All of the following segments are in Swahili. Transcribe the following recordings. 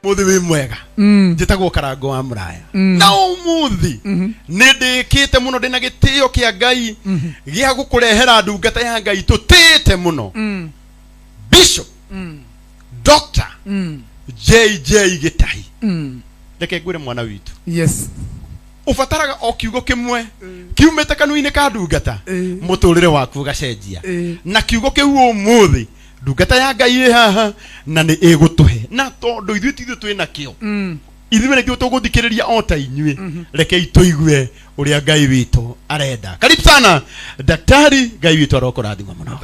muthi wi mwega njitagwo Karango wa Muraya na umuthi nindikite muno ndina gitio kia Ngai gia gukurehera ndungata ya Ngai tutite muno Bishop Dr. JJ Gitahi reke ngwire mwana witu yes ufataraga o kiugo kimwe kiumete kanuine ka ndungata muturire waku gacenjia na kiugo kiu umuthi ndungata ya Ngai haha na ni igutuhe na tondu ithuĩ tithu twina kio ithuĩ nĩkĩo tũgũthikĩrĩria o ta inyuĩ reke itũigue ũrĩa Ngai witũ arenda. Karibu sana daktari, Ngai witũ arokũrathima mũno.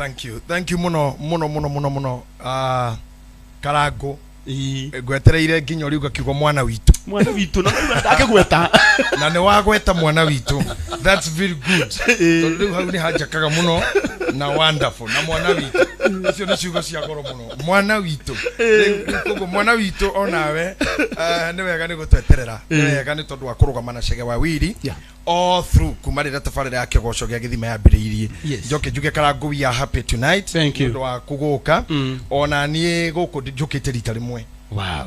Thank you muno Karango gwetereire nginya riuga kiugo mwana witu na ndakĩgweta na nĩ wagweta mwana witu, that's very good. Tondu hau ni hajakaga muno na wonderful na mwana witu icio nĩ ciugo cia goro muno mwana witu. Koguo mwana witu onawe nĩ wega nĩ gũtweterera, nĩ wega nĩ tondu wa kũrũgama na Chege Wawiri all through kuma rĩrĩa tabarĩra ya kĩgoco gĩa gĩthima yambĩrĩirie. Njoke njuge Karango, we are happy tonight tondu wa kũgũka ona niĩ gũkũ njũkĩte rita rĩmwe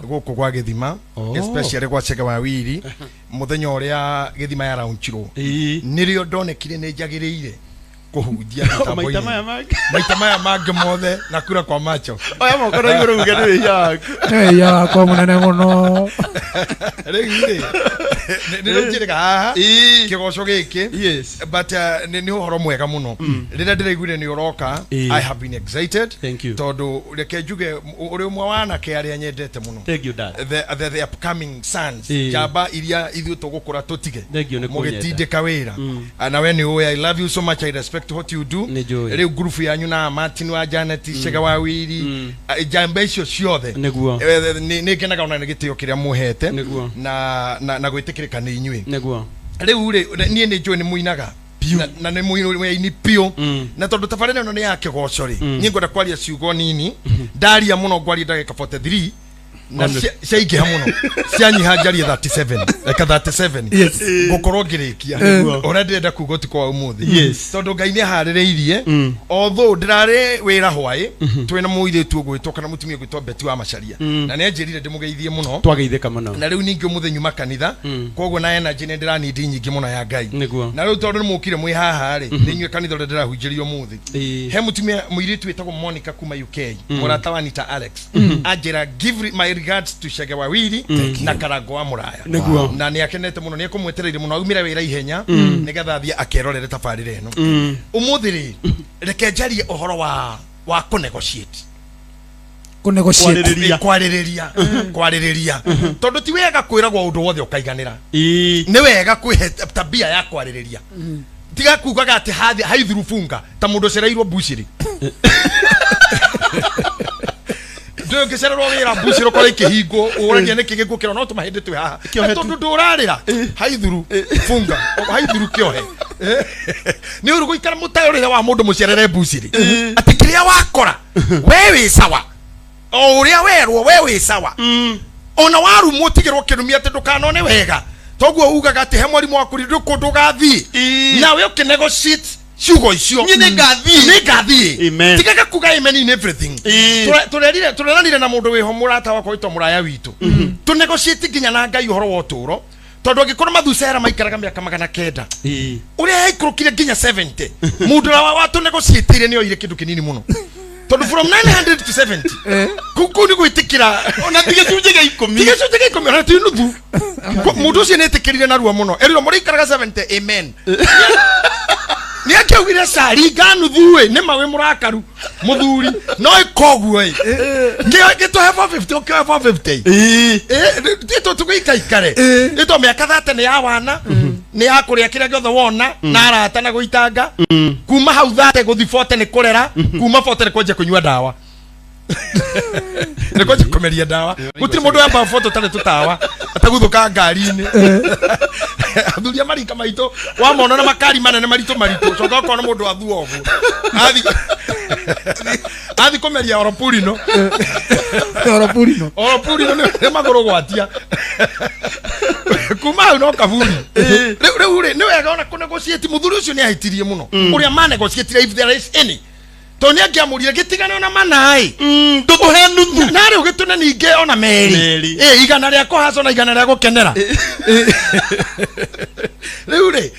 gũkũ gwa gĩthima especially gwa Chege Wawiri muthenya ũrĩa gĩthima ya raunchirwo nĩrĩo ndonekire nĩ njagĩrĩire kuhunjia maita maya mangĩ mothe na kura kwa macho oya mokoro igũrũ uge nĩ ya wakwa mũnene mũno rĩu nĩ njĩrĩga haha kĩgoco gĩkĩ but nĩ ũhoro mwega mũno rĩrĩa ndĩraiguire nĩ ũroka. I have been excited tondũ reke njuge ũrĩ ũmwe wa anake arĩa nyendete mũno, the upcoming sons njamba iria ithuĩ tũgũkũra tũtige mũgĩtindĩka wĩra na we nĩ ũĩ I love you so much, I respect what you do. Rĩu group yanyu na Martin wa Janet Chege Wawiri njamba icio ciothe nĩ ngenaga ona nĩ gĩtĩo kĩrĩa muhete na gwĩtĩkĩrĩka nĩ inyuĩ. Rĩu niĩ nĩ njũĩ nĩ muinaga na nĩ muini pio na tondu tabarĩra ĩno nĩ ya kĩgoco rĩ niĩ ngwenda kwaria ciugo nini ndaria mũno ngwaria ndagĩka 43 na ciaingĩha mũno cianyiha njarie 37 reka 37 ngũkorwo ngĩrĩkia ũrĩa ndĩrenda kuuga ũtukũ wa ũmũthĩ tondũ Ngai nĩ aharĩrĩirie although ndĩrarĩ wĩra hwaĩ twĩna mũirĩtu ũgwĩtwo kana mũtumia ũgwĩtwo Beti wa Macharia na nĩ anjĩrire ndĩmũgeithie mũno twageithĩka mũno na rĩu ningĩ ũmũthĩ nyuma kanitha koguo na energy nĩ ndĩranindi nyingĩ mũno ya Ngai na rĩu tondũ nĩ mũkire mwĩ haha rĩ nĩ inyuĩ kanitha ũrĩa ndĩrahunjĩria ũmũthĩ he mũtumia mũirĩtu wĩtagwo Monica kuma UK mũrata wa Anita Alex anjĩra give my regards to Chege Wawiri na Karango wa Muraya na nĩ akenete mũno nĩ ekumwetereire mũno aumire wĩra ihenya nĩgetha thiĩ akerorere tabarĩra ĩno ũmũthĩ rĩ reke njarie ũhoro wa kwarĩrĩria tondu ti wega kwĩragwo ũndũ wothe ũkaiganĩra nĩ wega kwĩhe tabia ya kwarĩrĩria tiga kugaga atĩ haithuru funga ta mũndũ cereirwo bucĩrĩ ndio ngecererwo wĩra bucĩrĩ ũkora ikĩhingwo ũragia nĩkĩ gĩkũkĩra no tũmahĩndĩ twĩ haha tondu ndũrarĩra haithuru funga haithuru kĩohe nĩ ũrũ gũikara mũtayũrĩre wa mũndũ mũcerere bucĩrĩ atĩ kĩrĩa wakora we wĩ sawa o ũrĩa werwo we wĩ sawa ona warumwo tigĩrwo kĩrumi atĩ ndũkanone wega toguo ugaga atĩ he mũrimũ waku ndũkũndũ gathiĩ nawe ũkĩnegotiate ciugo icio nĩ ngathiĩ tigaga kuga amen in everything tũreranire na mũndũ wĩho mũrata wakwa wĩtwo Mũraya witũ tũnegotiate nginya na Ngai ũhoro wa ũtũũro tondu angĩkorwo mathucera maikaraga mĩaka 900 ũrĩa yaikũrũkire nginya 70 mũndũ wa tũnegotiate nĩ oire kĩndũ kĩnini mũno tondu from 900 to 70 kuku ni gwĩtĩkĩra ona tigĩcunjĩ gĩa 10 ona ti nuthu mũndũ ũcio nĩ etĩkĩrire narua mũno erĩrwo mũrĩikaraga 70 amen nĩ akĩugire cari nganuthu nĩ mawe mũrakaru mũthuri no ikoguo gĩtũhe 450 ũkĩoe 450 tito tũgĩikaikare ĩto mĩaka 30 nĩ ya wana nĩ ya kũrĩa kĩrĩa gĩothe wona na arata na gũitanga kuma hau 30 gũthi 40 nĩ kũrera kuma 40 nĩ kwenja kũnyua ndawa nĩ kwenja kũmeria ndawa gũtirĩ mũndũ yamba 40 tarĩ tũtawa atagũthũka ngari-inĩ athuria marika maitũ wamona na makari manene maritũ coka ũkona mũndũ athuo ũguo athi kũmeria oropurino nĩ magũrũ gwatia kuma hau no kaburi rĩu nĩ wega ona kũnegotiate mũthuri ũcio nĩ ahĩtirie mũno ũrĩa manegotiate if there is any Tonia ngiamurire gitigana na manai ndutuhe nuthu na ri ugitune ninge ona meri igana ria kuhaco na igana ria gukenera riu ri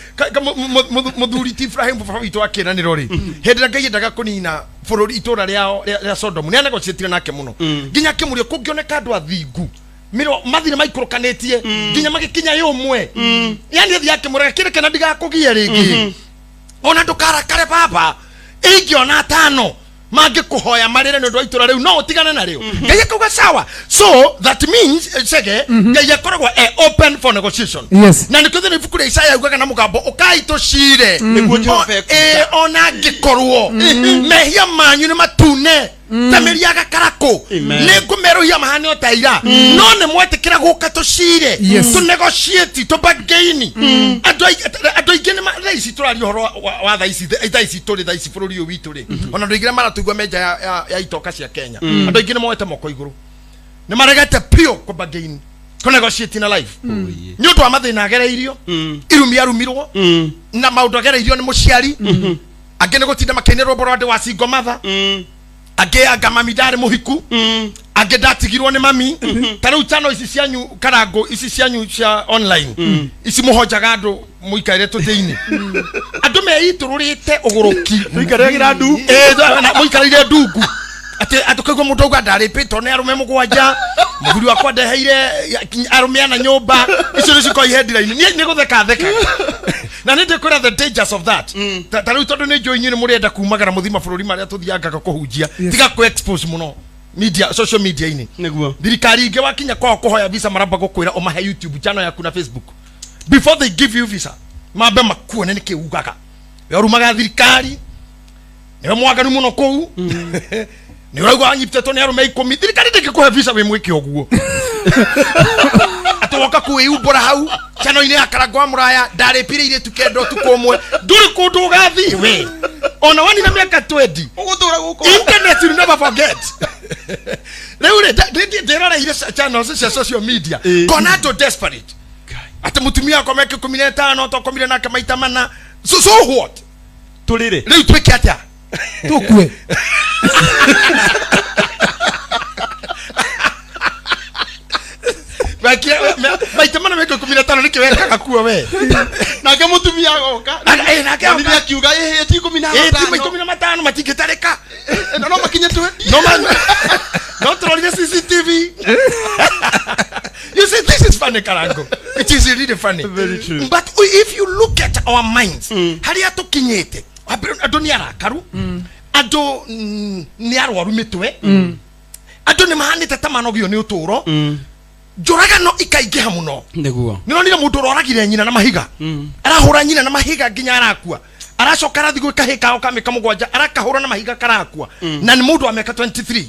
muthuri ti Ibrahim baba witu akiraniro ri hindi ngai ndaga kunina bururi itura ria Sodom ni anegociatire nake muno nginya kimurio kungioneka andu athingu miro mathire maikurukanetie nginya magikinya yumwe yani thi yake murega kire kana ndigakugie ringi ona ndukarakare baba ingiona tano mangikuhoya marire ndu itura riu no utigane na riu ngai kuga sawa so that means sege ngai akoragwo open for negotiation na nikuthe ibuku ria Isaya ugaga na mugambo ukaito shire niguo Jehova ona ngikorwo mehia manyu ni matune tameriaga karako nigumeruhia mahani otaira no ne mwetikira guka tushire to negotiate to bargain ando igene ma raisi turari horo wa thaisi turi thaisi bururi witu ri ona ndoigira maratugwa meja ya itoka cia Kenya ando igene moete moko iguru ne maregete pio ko bargain ko negotiate na life ni uto amathina agereirio irumi arumirwo na maundu agereirio ni muciari agene gutinda makenerwo borode wa singo matha age agamami ndari muhiku age ndatigirwo ni mami tariu chano isi cianyu karango isi cianyu cia online isi muhojaga andu muikaire tuteini andu meitururite uguruki muikaire ndu muikaire ndungu ati atukagwo mundu uga ndari pito ne arume mugwanja muthuri wakwa ndeheire arume na nyumba icio nicio koi headline ni gutheka na ninde kura the dangers of that tariu tondu ni joinyu ni murienda kumagara muthima bururi maria tuthiangaga kuhunjia tiga ku expose muno media social media ini niguo thirikari inge wakinya kwa kuhoya visa maramba gukwira o mahe YouTube channel yaku na Facebook before they give you visa mabe makuone ni kiugaga yorumaga thirikari ni mwaganu muno kou ni wagwa anyipteto ni arume 10 thirikari ndikikuhe visa we mwike oguo atoka kuiubora hau chano ine akaragwa muraya ndare pire ile tukendo tukomwe nduri kundu gathi we ona wani na miaka 20 ugutura guko internet you never forget leure derara ile channels cia social media konato desperate atamutumia kwa miaka 15 tokomire na kamaita mana so what tulire leo tweke atia tukwe maitamana meko 15 nikiweka kuwa we na kama mutumia goka na kama ndia kiuga ti 15 matigetareka no makinye tu no man not only CCTV you see this is funny karango it is really funny very true but if you look at our minds hari atukinyete ado ni arakaru ado ni arwaru mitwe ado ni mahanite tamanogio ni uturo joraga no ikaigeha muno niguo nonire mundu roragire nyina na mahiga arahura nyina na mahiga nginya arakua aracoka arathi gwikahika okamika mugwanja arakahura na mahiga karakua na ni mundu wa miaka 23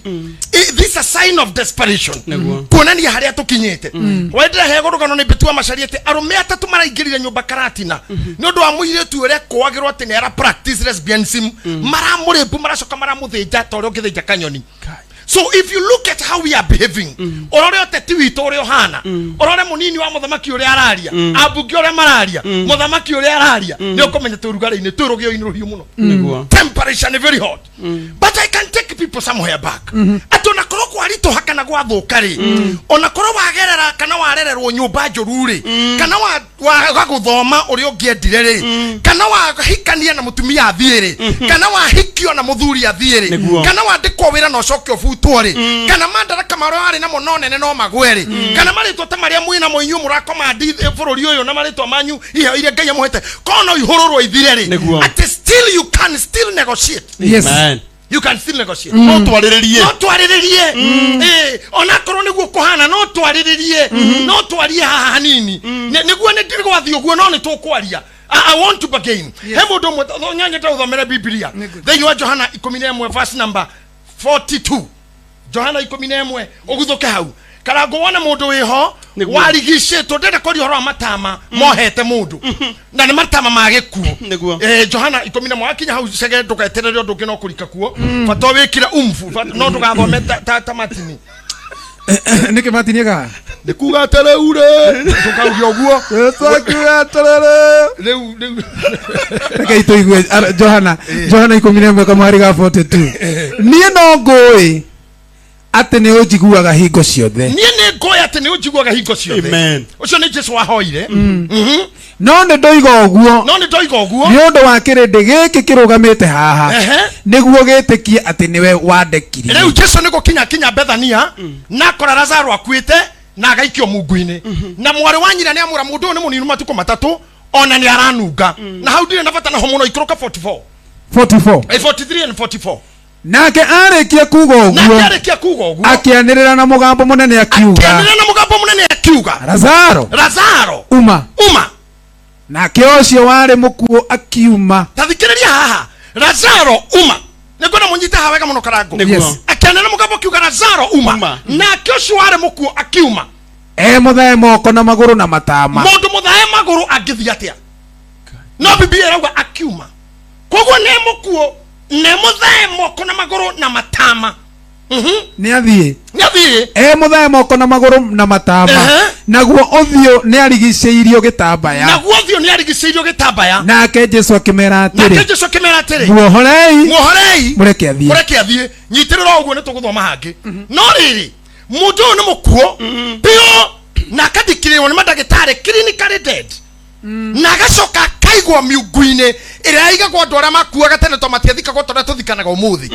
this is a sign of desperation kuonania haria tukinyete wendera hego rugano ni betua macariete arume atatu maraingirire nyumba karatina ni undu wa muiretu ure kwagirwo ati ni ara practice lesbianism maramurembu maracoka maramuthinja tore ukithinja kanyoni. So if you look at how we are behaving, orore oteti wito ore ohana, orore munini wa muthamaki uri araria, abugi ore mararia, muthamaki uri araria, ni ukomenya turugare ini turugio ini ruhiu muno. Temperature is very hot. But I can take people somewhere back. Atona koro kwa rito hakana gwa thukari. Ona koro wagerera kana warererwo nyumba njururi, kana wa guthoma uri ungiendire, kana wa hikania na mutumia athiire, kana wa hikio na muthuri athiire, kana wandikwo wira no cokyo twore kana mandara kamaro ari na monone no magwere kana maritwa ta maria mwina moinyu murakoma ndithi bururi uyu na maritwa manyu ihe ire ngai amuhete kono ihururwo ithireri at still you can still negotiate. Yes man, you can still negotiate. No twariririe ona korwo niguo kuhana no twariririe no twarie haha hanini niguo ni ndirigwa thio guo no ni tukwaria. I want to begin. Hemo ndo nyanya ta uthomere Biblia then you Johana 11 verse number 42. Johana 11 oguthoke hau karango wona mundu wiho warigicitwo ndende kori horo matama mohete mundu na ni matama magikuo Johana 11 akinya hau cege ndugeterere ndu ngino kurika kuo fato wikire umfu no ndugathome ta matini niki matini ga nikuga tereure tukaugia guo Tukagia terere leu reke ituigue Johana 11 kamari ga 42 nie no ngui ati ni unjiguaga hingo ciothe nie ni ngui ati ni unjiguaga hingo ciothe Amen. ucio ni Jesu ahoire no ni ndoiga uguo ni undu wa kirindi giki kirugamite haha niguo gitikie ati niwe wandekire leu Jesu niko kinya Bethania na kora Lazaro akuite na agaikio mungu-ini na mwari wa nyina ni amura mundu ni muninu matuko matatu ona ni aranunga na hau ndire nabata na homuno ikoroka 44 43 and 44 nake arikia kuga uguo akianirira na mugambo munene akiuga Lazaro uma nake ucio wari mukuo akiuma tathikiriria haha Lazaro uma nikona munyita hawega muno karango akianirira mugambo akiuga Lazaro uma nake ucio wari mukuo akiuma muthae moko na maguru na matama mundu muthae maguru angithia atia no biblia irauga akiuma koguo ne mukuo ne muthae moko na maguru na matama ni athie muthae moko na maguru na matama naguo uthio ni arigiceirio gitambaya nake Jesu akimera atiri muohorei mureke athie nyitirira uguo ni tuguthoma hangi no riri mundu ni mukuo pio na kadikiriwo ni madagitari clinically dead na gacoka kaigwa miungu-ini iria igagwo andu aria makuaga tene to matiathikagwo tondu tuthikanaga umuthi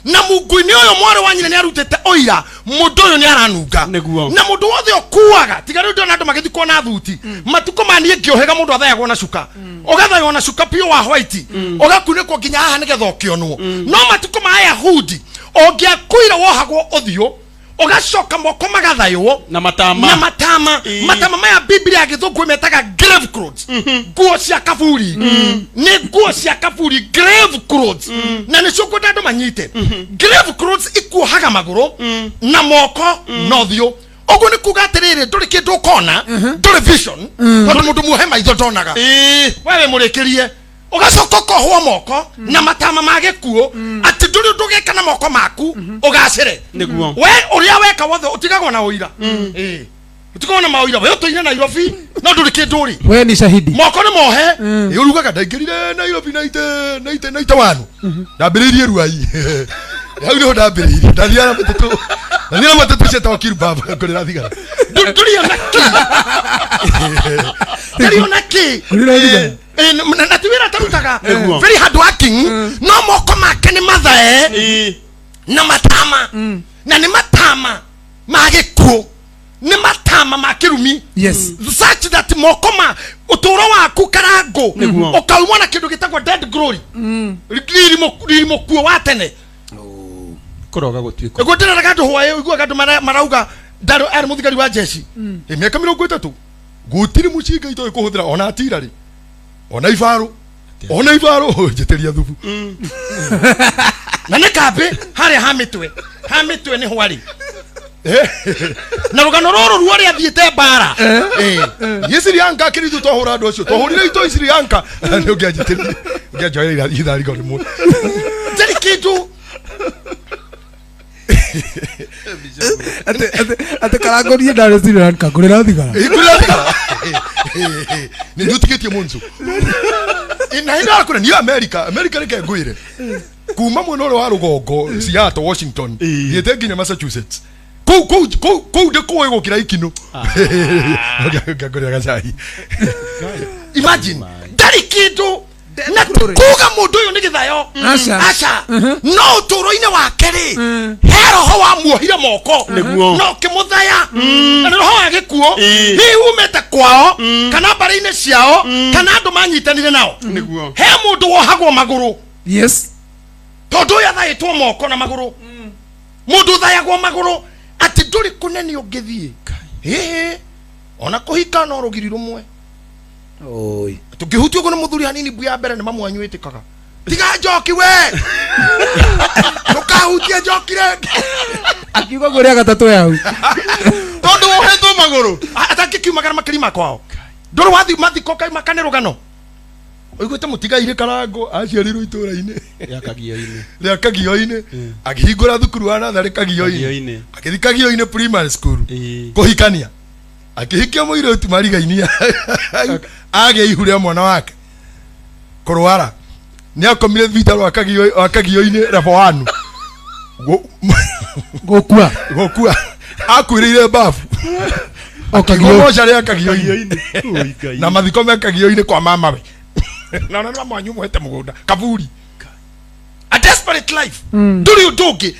na mungu-ini uyu mwari wa nyina ni arutite oira mundu uyu ni aranunga na mundu wothe okuaga tiga riu ndona andu magithikwo na thuti matuko manie ngiohega mundu athayagwo na cuka ugathaywo na cuka pio wa white ugakunikwo nginya haha nigetha ukionwo no matuko ma Ayahudi ongiakuira wohagwo uthio ugacoka moko magathaywo na matama maya Biblia agithungu metaga grave clothes nguo cia kaburi ni nguo cia kaburi grave clothes na ni cyo andu manyite grave clothes ikuhaga maguru na moko no thio ogo ni kuga atiriri nduri kindu ukona nduri vision tondu mundu muhe maitho ndonaga wewe murekerie ugacoka kohwo moko na matama magikuo ati nduri ndugeka na moko maku ugacire niguo we uria weka wothe utigagwo na uira utigagwo na mauira we utoine Nairobi no nduri kinduri we ni shahidi moko ni mohe urugaga ndaingirire Nairobi naite wanu ndambiririe ruai hau ni ndambiririe ndathia matatu ceta kirbaba kurira thigara nduri onaki na tiwira tarutaga very hard working no moko make ni mathae na matama na ni matama magikuo ni matama makirumi such that moko ma uturo waku karango ukaumwa na kindu gitagwo dead glory rimo kuo watene kuroga gutwiko gutira gandu hwaye igua gandu marauga ndaro ari muthigari wa jeshi miaka 30 gutiri mucinga ito ikuhuthira ona atirari ona ivaro jeteria thubu na nekambe haria hamitwe ni hwari na rugano roro ruari athiete bara Sri Lanka kiritu tohura andu acio tohurire ito Sri Lanka ni ungiajeteria ngiajoera ithari gori mu tari kindu ate karangorie ndare Sri Lanka kurira thigara ni ndutikitie munzu ina ida kuna ni America reke nguire kuma muno ro wa rugongo Seattle Washington yete nginya Massachusetts kou de ko gukira ikino ngagore gacai imagine dari kitu na kuga mundu uyu ni githayo acha no turo-ine wake ri hero ho wa muohire moko no kimuthaya na roho agikuo hi umete kwao kana mbari-ine ciao kana andu manyitanire nao he mundu wohagwo maguru tondu yathayitwo moko na maguru mundu thayagwo maguru ati nduri kuneni ungithie ona kuhika no rugiri rumwe oi tukihutio kuna muthuri hanini buya mbere ni mamu anyu itikaga tiga njoki we tukahutia njoki reke akiuga guria gatatu yau tondu wohetwo maguru atakikiumagara makirima kwao nduru mathiko kai makane rugano oiguite mutigaire karango aciarirwo itura-ine ria kagio-ine akihingura thukuru wa nathari kagio-ine akithikagio-ine primary school kuhikania akihikia muiritu mariga-ini age ihuria mwana wake kurwara ni akomire thibitari wakagio-ini rebo wanu gokua akwirire bafu okagiosha ria kagio-ini na mathiko me kagio-ini kwa mama we na na mwanyu mwete mugunda kaburi a desperate life nduri udogi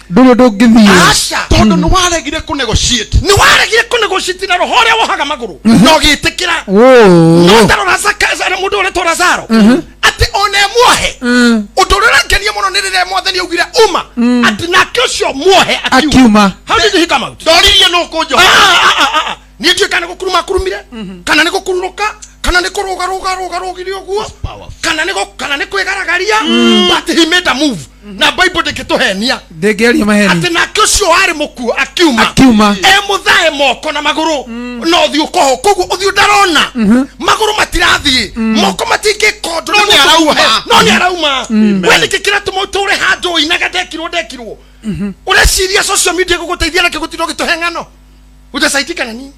thie asha tondu ni waregire ku negotiate na rohore wahaga maguru no gitikira no tarora saka mundu ore tora zaro ati one muohe udurira ngenia muno nirire mwathani ugire uma ati nakyo muohe akiuma. How did he come out? Doririe no kujo ni tio kana kurumire kana ni kururuka kana ni kurugarugirio guo kana ni kwigaragaria but he made a move na Bible ndikituhenia ndegeria maheni ati nakyo ari muku akiuma muthae moko na maguru no thiu koho kogu uthiu ndarona maguru matirathie moko matingi kondo no ni arauma weli kikira tumoture hando inaga ndekirwo ureciria social media guguteithia na kigutiro gituhengano utasaitika nani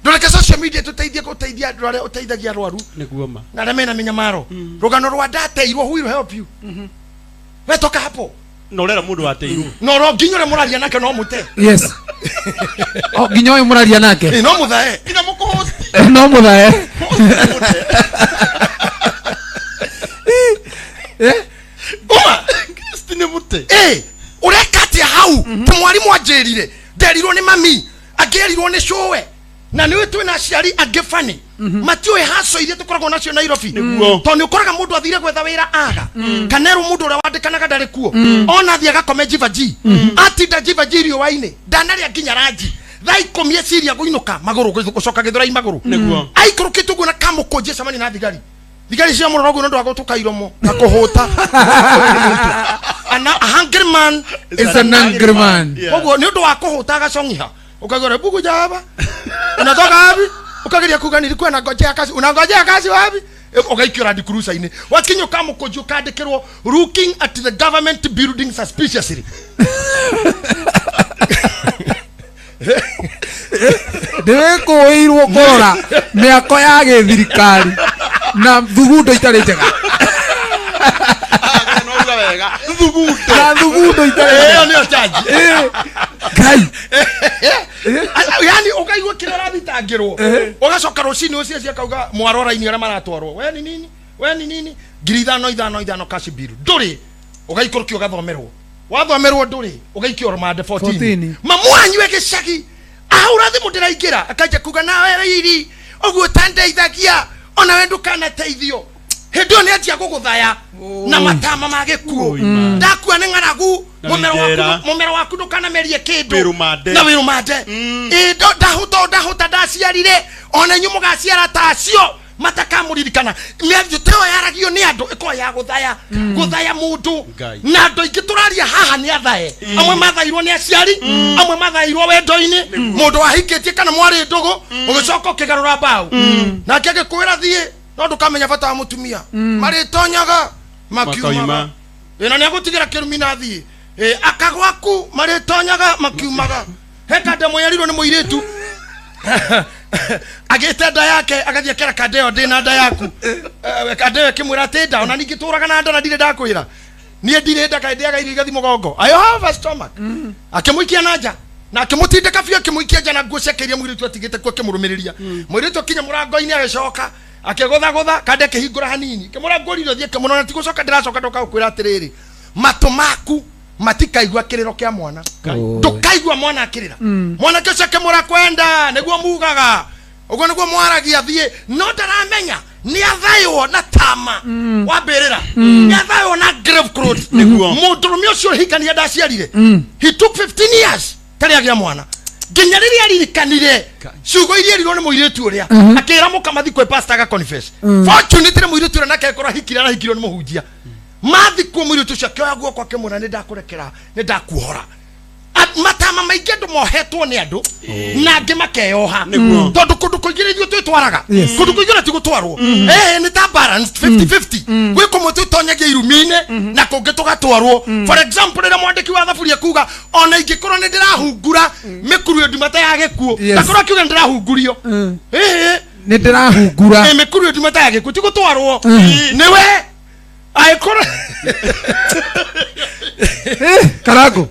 ndoreke social media tuteithia ndore uteithagia rwaru niguoma na remena minyamaro rugano rwa ndateirwo who will help you we toka hapo no rera mundu ateirwo no ro nginyore muraria nake no mute yes ginyoy muraria nake no muthae ina muko host no muthae uma Christine mute urekati hau tumwarimu ajerire nderirwo ni mami agerirwo ni showe na niwe twina ciari agefani matiwe haso iria tukoragwo nacio Nairobi to ni ukoraga mundu athire gwetha wira aga kanero mundu ura wandikanaga ndari kuo ona thia gakome jivaji atinda jivaji rio waine ndanari aginya ranji thai komie ciria guinuka maguru gucoka githurai maguru aikurukitwo guo na kamukonje camani na thigari cia murogo ndo agotuka iromo na kuhuta a hungry man is an angry man ogo ni ndo akuhuta gacong'iha ukagora bugu jaba unatoka wapi ukageria kuga nilikuwa nangojea kazi unangojea kazi wapi ukaikio Land Cruiser ine wakinyo kama kojo kadekero looking at the government building suspiciously ndeko irwo kora miako ya githirikari na thugundo itari njega thugundo itari ni otaji kai yani ukaigwa kirara thitangirwo ugacoka rucini ucio cia kauga mwarora-ini ara maratwarwo we ni nini ngiri ithano cash bill nduri ugaikorokio gathomerwo wathomerwo nduri ugaikio romande 14 mamwanyu egicagi ahura thimu ndiraingira akaja kuga nawe riri oguo tandeithagia ona we ndukana teithio hindu ni atia guguthaya na matama magikuo ndakua ni ng'aragu mumero waku ndukana merie kindu na wirumande ndahuta ndaciarire ona nyu mugaciara tacio matakamuririkana mĩario teo yaragio ni andu iko ya guthaya mundu na andu ingi turaria haha ni athae amwe mathairwo ni aciari amwe mathairwo wendo-ini mundu wahikitie kana mwari ndugu ugicoka ukigarura mbao nake agikwira thie no ndukamenya bata wa mutumia maritonyaga makiumaga ina ni agutigira kirumina thie akagwaku maritonyaga makiumaga heka ndemo yarirwo ni muiritu agete nda yake agathia kera kadeo ndina nda yaku kadeo kimwira tenda ona ningituraga na nda na ndire ndakwira nie ndire nda kaendeaga irio igathi mugongo I have a stomach akimuikia nanja na akimutindika fio akimuikia jana nguo ciakiria mwiritu atigite kwa kimurumiriria mwiritu kinya murango-ini agicoka akigotha kande kihingura hanini kimurangoriro thie kimuno na tigucoka ndiracoka ndoka ukwira atiriri matu maku matikaigwa kiriro kia mwana ndukaigwa mwana akirira mwana kicio kimura kwenda niguo mugaga ugo niguo mwaragia thie no ndaramenya ni athaywo na tama wambirira ni athaywo na grave clothes mundurume ucio hikania ndaciarire he took 15 years tari agia mwana nginya riria ririkanire ciugo iria rirwo ni muiritu uria akira mukamathi kwe pastor aga confess fortunately muiritu uria nake ekora hikira na hikiro ni muhunjia mathi ku muiritu ucio kioya guoko kwa kimuna ni ndakurekera ni ndakuhora matama maingĩ andũ mohetwo nĩ andũ na angĩ makeyoha tondũ kũndũ kũingĩ ithuĩ twĩtwaraga kũndũ kũingĩ na tigũtwarwo nĩ ta balance 50-50 gwĩ kũmwe twĩtonyagia irumi-inĩ na kũngĩ tũgatwarwo. For example rĩrĩa mwandĩki wa thaburia kuga ona ingĩkorwo nĩ ndĩrahungura mĩkuru ya ndumata ya gĩkuũ ndakorwo akiuga nĩ ndĩrahungurio nĩ ndĩrahungura mĩkuru ya ndumata ya gĩkuũ tigũtwarwo nĩwe aĩkorwo Karago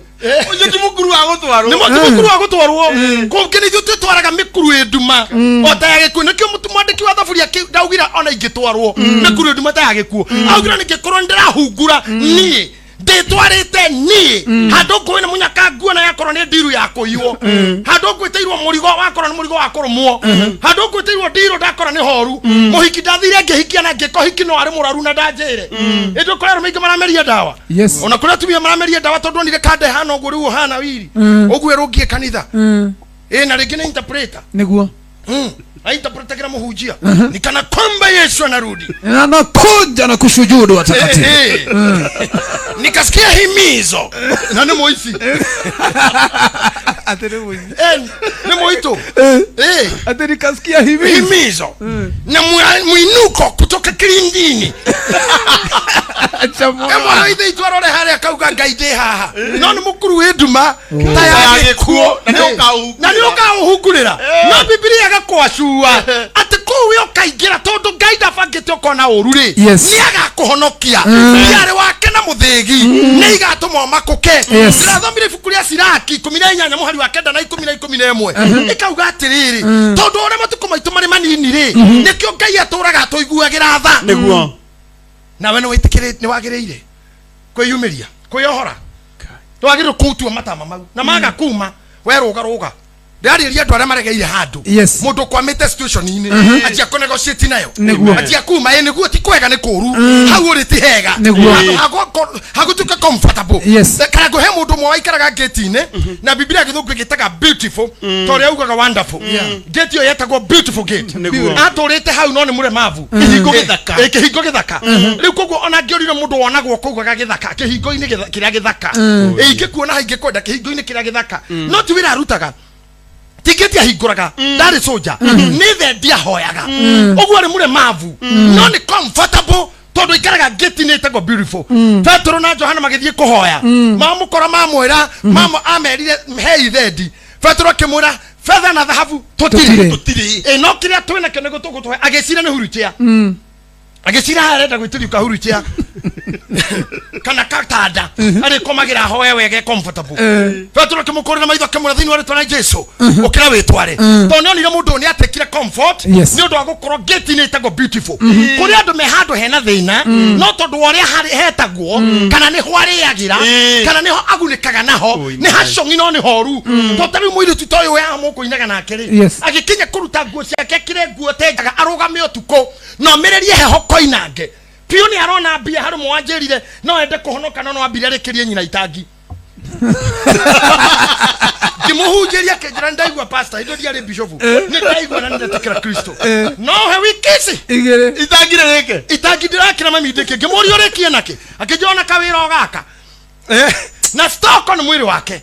Oje timukuru wa gutwarwo. Nĩ timukuru wa gutwarwo. Kũngĩ nĩ ithuĩ twĩtwaraga mĩkuru ya nduma o ta ya gĩkuũ nĩkĩo mwandĩki wa thaburia ndaugire ona ingĩtwarwo mĩkuru ya nduma ta ya gĩkuũ augire nĩngĩkorwo nĩ ndĩrahungura niĩ ndĩtwarĩte niĩ handũ ngũĩ nĩ mũnyaka nguona yakorwo nĩ ndiru ya kũiywo handũ ngwĩtĩirwo mũrigo wakorwo nĩ mũrigo wa kũrũmwo handũ ngwĩtĩirwo ndiru ndakorwo nĩ horu mũhiki ndathire ngĩhikia na ngĩkohiki no arĩ mũraru na ndanjĩre ĩndũ kũrĩa arũme aingĩ marameria ndawa ona kũrĩa atumia marameria ndawa tondũ onire kande hana ũguo rĩu hana wiri ũguo rũngiĩ kanitha na rĩngĩ nĩ interpreter nĩguo interpretagira muhujia ni kana kwamba Yesu anarudi anakuja na kushujudu watakatifu nikasikia himizo na ni moisi atene moisi ni moito atene nikasikia himizo na muinuko kutoka kilindini mwana ithe itwarore haria kauga ngaide haha no ni mukuru wenduma tayari kuo na ni ukauhungurira no Biblia gakwashu ati kuwi okaingira tondu Ngai ndabangite ukona ururi ni agakuhonokia yari wake na muthigi ni igatuma makuke ndirathomire ibuku ria Siraki 18 muhari wa 9 na 10 ikauga atiriri tondu ore matuko maitu mari manini ri nikio Ngai aturaga atuiguagira tha niguo nawe no witikire ni wagirire kwiyumiria kwiyohora twagirire kutua matama mau na maga kuma we ruga ndariria andũ arĩa maregeire handũ mũndũ kwamĩte situation inĩ atia ko negotiate nayo atia kuma nĩguo ti kwega nĩ kũru hau ũrĩ ti hega hagutuka comfortable kana ngũhe mũndũ mwe waikaraga gate-inĩ na Biblia gĩthũngũ gĩtaga beautiful tondũ augaga wonderful gate ĩyo yetagwo beautiful gate atũrĩte hau no nĩ mũremavu kĩhingo gĩthaka rĩu koguo ona ngĩorire mũndũ wonagwo kũugaga gĩthaka kĩhingo-inĩ kĩrĩa gĩthaka ingĩkuona haingĩkwenda kĩhingo-inĩ kĩrĩa gĩthaka no ti wĩra arutaga tiketi ahinguraga ndari soja ni the dia hoyaga oguo ari mure mavu no ni comfortable tondu ikaraga gate ni tego beautiful Petro na Johana magithie kuhoya mamukora mamwira mama amerire hei thedi Petro akimwira fedha na dhahabu tutiri no kiria twina kenego tugutuhe agecira ni hurutia agecira arenda gwitirio ka hurutia kana katada ari komagira hoya wege comfortable Petro kimukorera maitho kimura thini wari twana Jesu ukira witware tonyo ni mundu ni atekire comfort ni undu wa gukorwo gate ni itago beautiful kuri andu me handu hena thina no tondu waria hetagwo kana ni hwari yagira kana ni agunikaga naho ni hacongi no ni horu to tari muiru tutoyo ya muko inaga na akiri agikinya kuruta nguo ciake kire nguo tenjaga arugame utuko no mererie heho koinange Pio ni arona mbia haru mwanjirire no ende kuhonoka no ambire rekerie nyina itangi Kimuhujeria kejira ndaigwa pastor indo dia re bishop ni ndaigwa na ndatekera Kristo no he wikisi itangire reke itangi ndirakira mami ndeke ngimurio rekie nake akijona kawira ogaka na stoko ni mwiri wake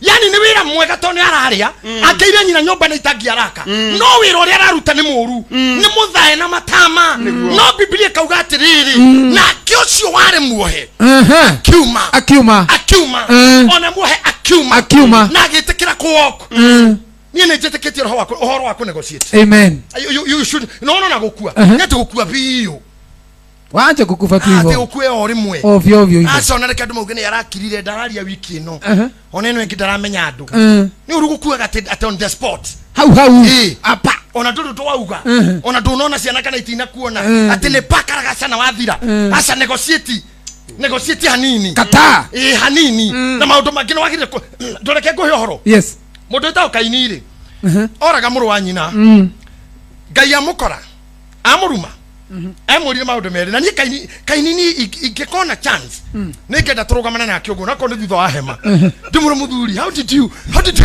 yani ni wira mwega toni araria akeire nyina nyumba na itangi araka no wira uri araruta ni muru ni muthae na matama no Biblia kauga atiriri na kiocio ware muohe akiuma ona muohe akiuma na gitikira kuoko ni njeteketie roho wako negotiate amen you should no na gukua nyate gukua bio wanje kukufa tu hivyo ukue ori mwe ovyo asa ona reka ndumwe ngene yarakirire ndararia wiki ino ona eno ngidaramenya andu ni urugukua ati on the spot hau apa ona ndu twauga ona ndu nona ciana kana itina kuona ati ne pakaraga sana wathira asa negotiate hanini kata hanini na maundu mangine wagire ndoreke nguhe horo mundu ta kainire oraga muru wa nyina Ngai amukora amuruma amurire maundu mere na ni kainini ingekona chance ningenda turugamana na kiogo na kondi thutha wa hema ndimuru muthuri how did you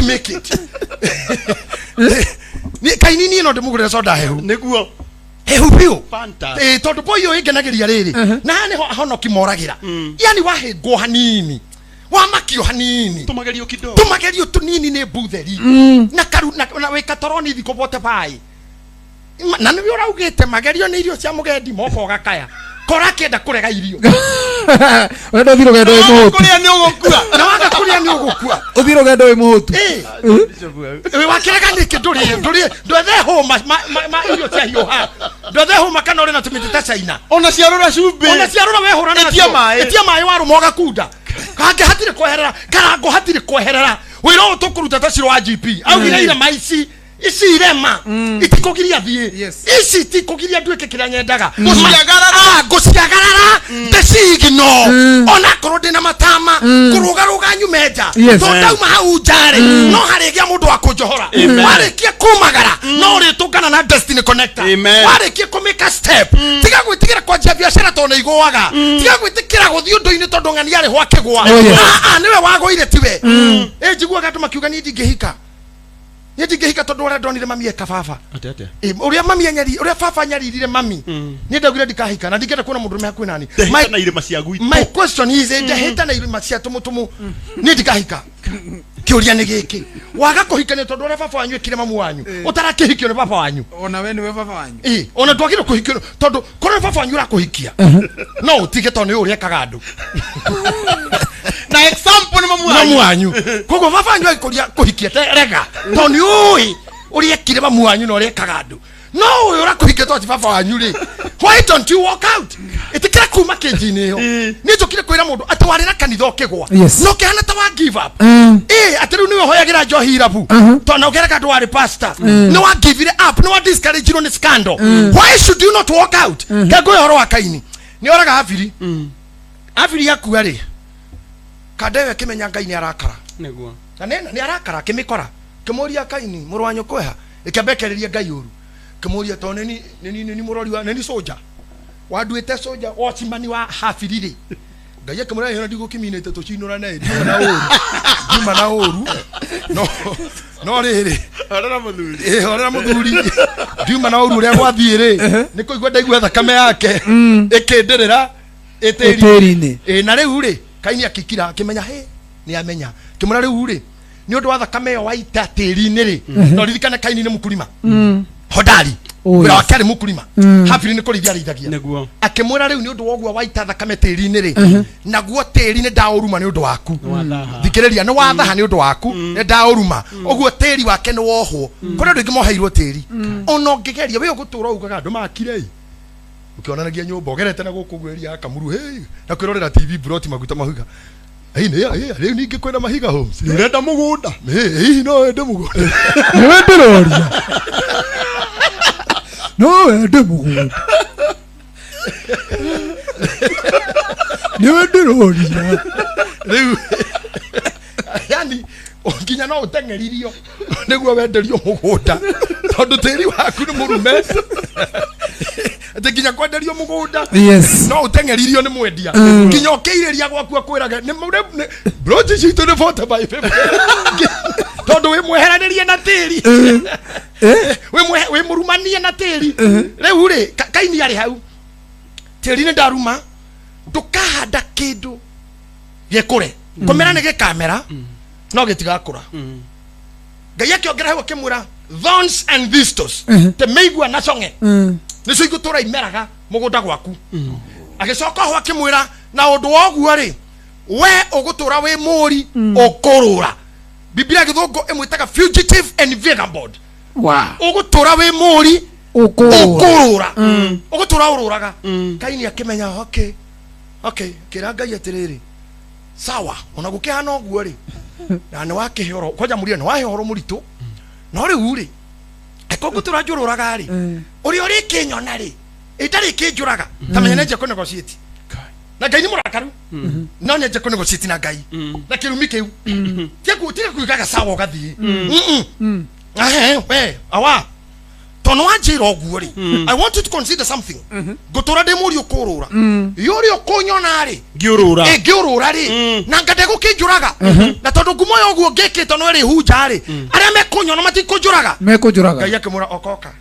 make it ni kainini no ndimugure soda hehu niguo hehu bio tondu boyo ingenagiria riri na ni hono kimoragira yani wahengwo hanini wa makio hanini tumagerio kidogo tumagerio tunini ne butheri na karu na weka toroni thiko bote bai na ni uraugite magerio ni irio cia mugendi moko gakaya kora kenda kurega irio wendo thiro gendo imuhutu kuria ni ugukua na waga kuria ni ugukua uthiro gendo imuhutu we wakirega niki nduri ndwethe homa ma irio cia hiuha ndwethe homa kana uri na tumitete China ona ciarura cumbi we hurana etia mai waru moga kunda kange hatire kweherera karango hatire kweherera wiro tukuruta taciro wa GP augire ire maici ici irema itikugiria thie ici itikugiria nduike kiria nyendaga guciagarara designo ona korode na matama kurugaruga nyumeja tondauma hau njare no harigia mundu akunjohora warikie kumagara no ritungana na destiny connector warikie kumeka step tiga gwitigira kwanjia biashara tone igwaga tiga gwitikira guthii undu-ini tondu ng'ani ari hwa kigwa niwe wagoire tiwe njiguaga andu makiuga ni ndingihika Hika tondu ora ndonire mami eka baba atete uria mami anyari uria baba nyaririre mami ni ndagire ndikahika na ndingenda kuona mundu mehakuhi nani na irima cia gwitu my question is ndahita na irima cia tumutumu ni ndikahika kiuria ni giki waga kuhikania tondu ora baba wanyu ekire mamu wanyu utarakihikio ni baba wanyu ona we niwe baba wanyu ona twagire kuhikio tondu korwo baba wanyu urakuhikia no utige tondu uria kagandu na example ni mamu wanyu kogo baba wanyu akuria kuhikia rega tondu uri ekire mamu wanyu no uri kagandu no ura kuhikia tondu baba wanyu ri why don't you walk out itikira kuma kenjini yo ni njokire kwira mundu atwarira kanitha okigwa no kihana ta wa give up atiru niwe hoyagira njohi irabu tondu ugereka ndu wari pastor no wa give it up no wa discourage ni scandal why should you not walk out kago horo wa kaini ni oraga afiri yaku ari kadewe kimenya ngai ni arakara niguo na nena ni arakara kimikora kimuria kaini murwanyo kweha ikabekeriria ngai uru kimuria to ni murori wa neni soja waduite soja ochimani wa hafirire ngai akimuria hena ndigo kiminete to chinura na na oru no riri orera muthuri ndiuma na oru ria gwathiire ni kuigwa ndaigwa thakame yake ikindirira eteri na riu ri kaini akikira akimenya he ni amenya kimura riu ri ni undu wa thakame yo waita tiri-ini ri no ririkane kaini ni mukurima hodari wira wake ari mukurima hafiri ni kurithia rithagia niguo akimura riu ni undu wa ogwo waita thakame tiri-ini ri naguo tiri ni ndauruma ni undu waku thikiriria ni wathaha ni undu waku ni ndauruma ogwo tiri wake ni wohwo kuri ndu ngimoheirwo tiri ono ngigeria we ugutura ugaga andu makire ukionanagia nyumba ogerete na gukugweria kamuru hey na kwirorera TV broti maguta mahiga riu ningi kwena mahiga homes ni urenda mugunda no ende mugunda ni wendiroria no ende mugunda ni wendiroria riu yani onginya no utengeririo niguo wenderio mugunda tondu tiri waku ni murume atikinya kwenderio mugunda no utengeririo ni mwendia kinya ukiiriria gwaku akwiraga ni broti citu ni 40 by 50 tondu we mweheranirie na tiri we murumanie na tiri riu ri kaini ari hau tiri ni ndaruma ndukahanda kindu gekure komera ni gikamera no gitigakura ngai akiongerera kimura thorns and thistles te meigua na songe nicio igutura imeraga mugunda gwaku agicoka ho akimwira na undu woguo ri we ugutura wi muri ukurura biblia githungu imwitaga fugitive and vagabond ugutura wi muri ukurura ugutura ururaga kaini akimenya okay kira ngai atiriri sawa ona gukihana oguo ri na ni wakihoro koja muria ni wahihoro muritu no riu ri ekogutura njururaga ri uri uri kinyona ri itari kinjuraga tamenya nje ko negotiate na ngai ni murakaru no nje ko negotiate na ngai na kirumi kiu tire kuigaga sawa gathie we awa tono anjira oguo ri I want you to consider something gutura de muri ukurura yori okunyona ri ngiurura ri na ngade gukinjuraga na tondu ngumo yo oguo ngikito no ri hunja ri aria mekunyona matikunjuraga ngai akimura okoka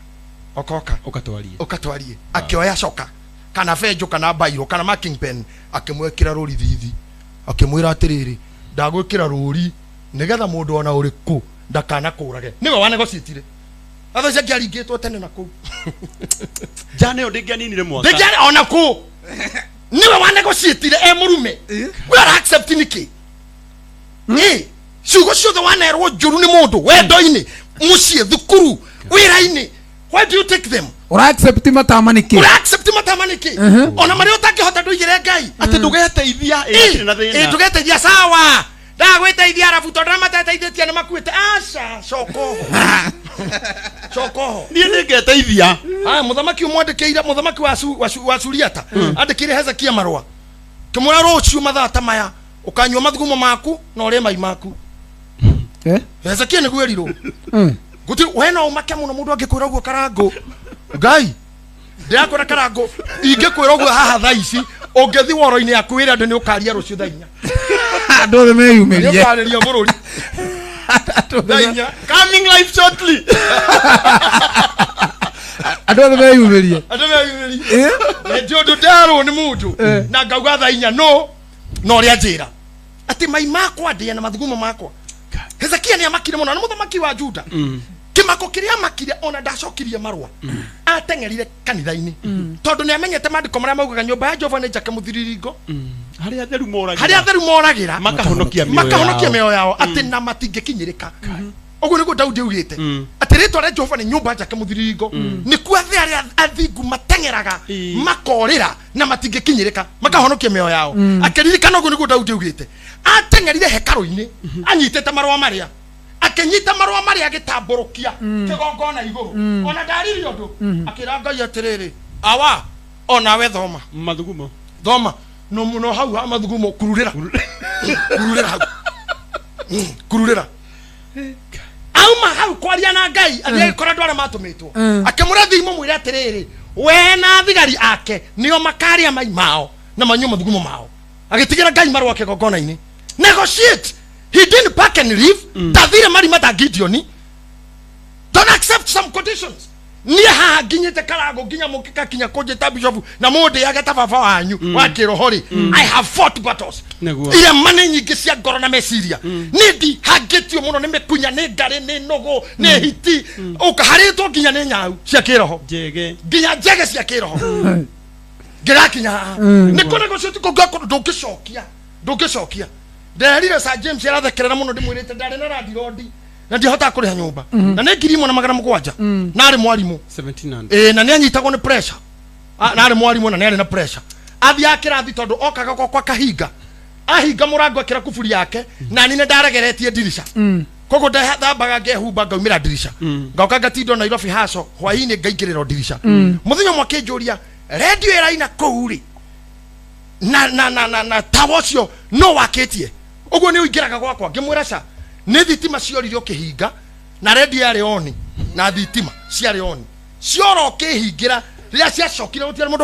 ukatwarie akioya coka kana benjo kana bairo kana marking pen akimwekira ruri thithi akimwira atiriri ndagwikira ruri nigetha mundu ona uriku ndakana kurage niwe wane gocitire atho cia kiaringitwo tene na ku jana ndingianinire mwaka ndingiani ona ku niwe wane gocitire murume we are accepting niki ciugo ciothe wanerwo njuru ni mundu wendo-ini mucie thukuru wira-ini why do you take them ura accept matama niki ona mari utangihota nduigire Ngai ati ndugeteithia na thina ndugeteithia sawa ndagwiteithia arabu tondu mateteithĩtie nĩ makuĩte aca cokoho niĩ nĩngeteithia mũthamaki ũmwandĩkĩire mũthamaki wa Suriata andĩkĩire Hezekia marũa kĩmwĩra rũciũ mathaa ta maya ũkanyua mathugumo maku na ũrĩe mai maku Hezekia nĩguo erirwo guti wena ũmake mũno mũndũ angĩkwĩra ũguo Karango Ngai ndĩrakwĩra Karango ingĩkwĩra ũguo haha thaa ici ũngĩthi woro-inĩ yaku wĩra andũ nĩ ũkaria rũciũ thaa 4 andũ othe meyumĩrie nĩũkarĩria bũrũri thaa 4 coming live shortly andũ othe meyumĩrie nĩ ũndũ ndarwo nĩ mũndũ na ngauga thaa 4 no ũrĩa njĩra atĩ mai makwa ndĩe na mathugumo makwa Hezekia nĩ amakire mũno na mũthamaki wa Juda kimako kiria makire ona ndacokirie marwa ateng'erire kanitha-ini tondu nĩ amenyete mandĩko marĩa maugaga nyũmba ya Jehova nĩ njake mũthiriringo harĩa theru moragira makahonokia mĩoyo yao atĩ na matingĩkinyĩrĩka ũguo nĩguo Daudi augĩte atĩ rĩtwa rĩa Jehova nĩ nyũmba njake mũthiriringo nĩkuo thĩ arĩa athingu mateng'eraga makorĩra na matingĩkinyĩrĩka makahonokia mĩoyo yao akĩririkana ũguo nĩguo Daudi augĩte ateng'erire hekarũ-inĩ anyitĩte marũa marĩa akenyita marũa marĩa agĩtambũrũkia kĩgongona igũrũ ona ndariri ũndũ akĩra Ngai atĩrĩrĩ awa onawe thoma mathugumo thoma no muno hau ha mathugumo kururĩra hau kururĩra auma hau kwaria na Ngai athiĩ kora andũ arĩa matũmĩtwo akĩmũra thimo mwĩre atĩrĩrĩ we na thigari ake nĩo makaria mai mao na manyua mathugumo mao agĩtigĩra Ngai marũa kĩgongona-inĩ negotiate. He didn't pack and leave. Tadhire mari mata Gideoni. Don't accept some conditions. Ni ha ginyete Karango ginya mukika kinya koje tabishofu na mode yageta baba wanyu wa kirohori. I have fought battles. Ile mane nyingi cia ngoro na meciria. Nindi hagetio muno nimekunya ne ngare ne nogo ne hiti. Ukaharitwo ginya ne nyau cia kiroho. Ginya jege cia kiroho. Girakinya. Nikona gocio tukogako ndũngĩcokia. Nderire Sir James arathekerera muno ndimwirite ndari na randirodi na ndihota kuriha nyumba na nĩ 1,700 na ari mwarimu 1700 na nĩ anyitagwo nĩ pressure na ari mwarimu na nĩ ari na pressure athi akirathi tondu okaga kwa kahinga ahinga murango akira kuburi yake na nĩ ndaregeretie dirisha kogo ndathambaga ngehumba ngaumĩra dirisha ngauka ngatindo Nairobi haco hwainĩ ngaingĩrĩra dirisha muthenya mwakĩnjũria radio ĩraina kũu rĩ na tawocio no wakĩtie uguo nĩ uingĩraga gwakwa ngĩmwĩra ca nĩ thitima cioririo kĩhinga na radio yarĩ oni na thitima ciarĩ oni cioro kĩhingira rĩrĩa ciacokire gũtiarĩ mũndũ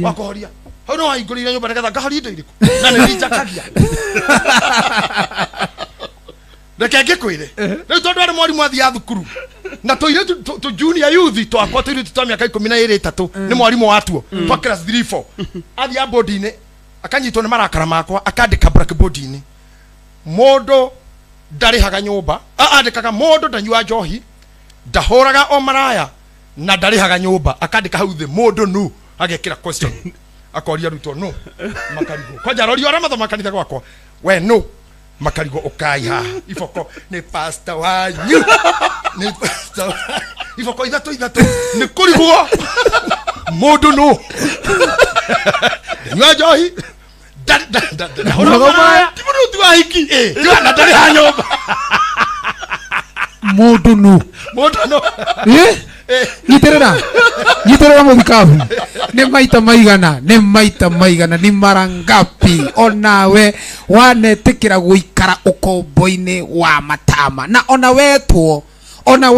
wa kũhoria hau no wahingũrĩire nyũmba nĩgetha ngahoria indo irĩkũ na nĩ njakagia reke ngĩkwĩre rĩu tondũ arĩ mwarimũ athiĩ thukuru na tũirĩtu tu junior youth twakwa tũirĩtu twa mĩaka 12 nĩ mwarimũ watuo twa class 3-4 athiĩ board-inĩ akanyitwo nĩ marakara makwa akandĩka blackboard-inĩ mũndũ ndarĩhaga nyũmba andĩkaga mũndũ ndanyua njohi ndahũraga o maraya na ndarĩhaga nyũmba akandĩka hau thĩ mũndũ nu agekĩra question akoria rutwo no makarigo kwanja rorio arĩa mathomakanitha gwakwa we no makarigo ukai haha iboko nĩ pastor wanyu nĩ pastor iboko ithatũ nĩ kũrigwo mũndũ no nyua njohi mũndũ wahiki na ndarĩ ha nyũmba mũndũ no nyitĩrĩra mũthikabu nĩ maita maigana nĩ mara ngapi onawe wanetĩkĩra gũikara ũkombo-inĩ wa matama na ona wetwo na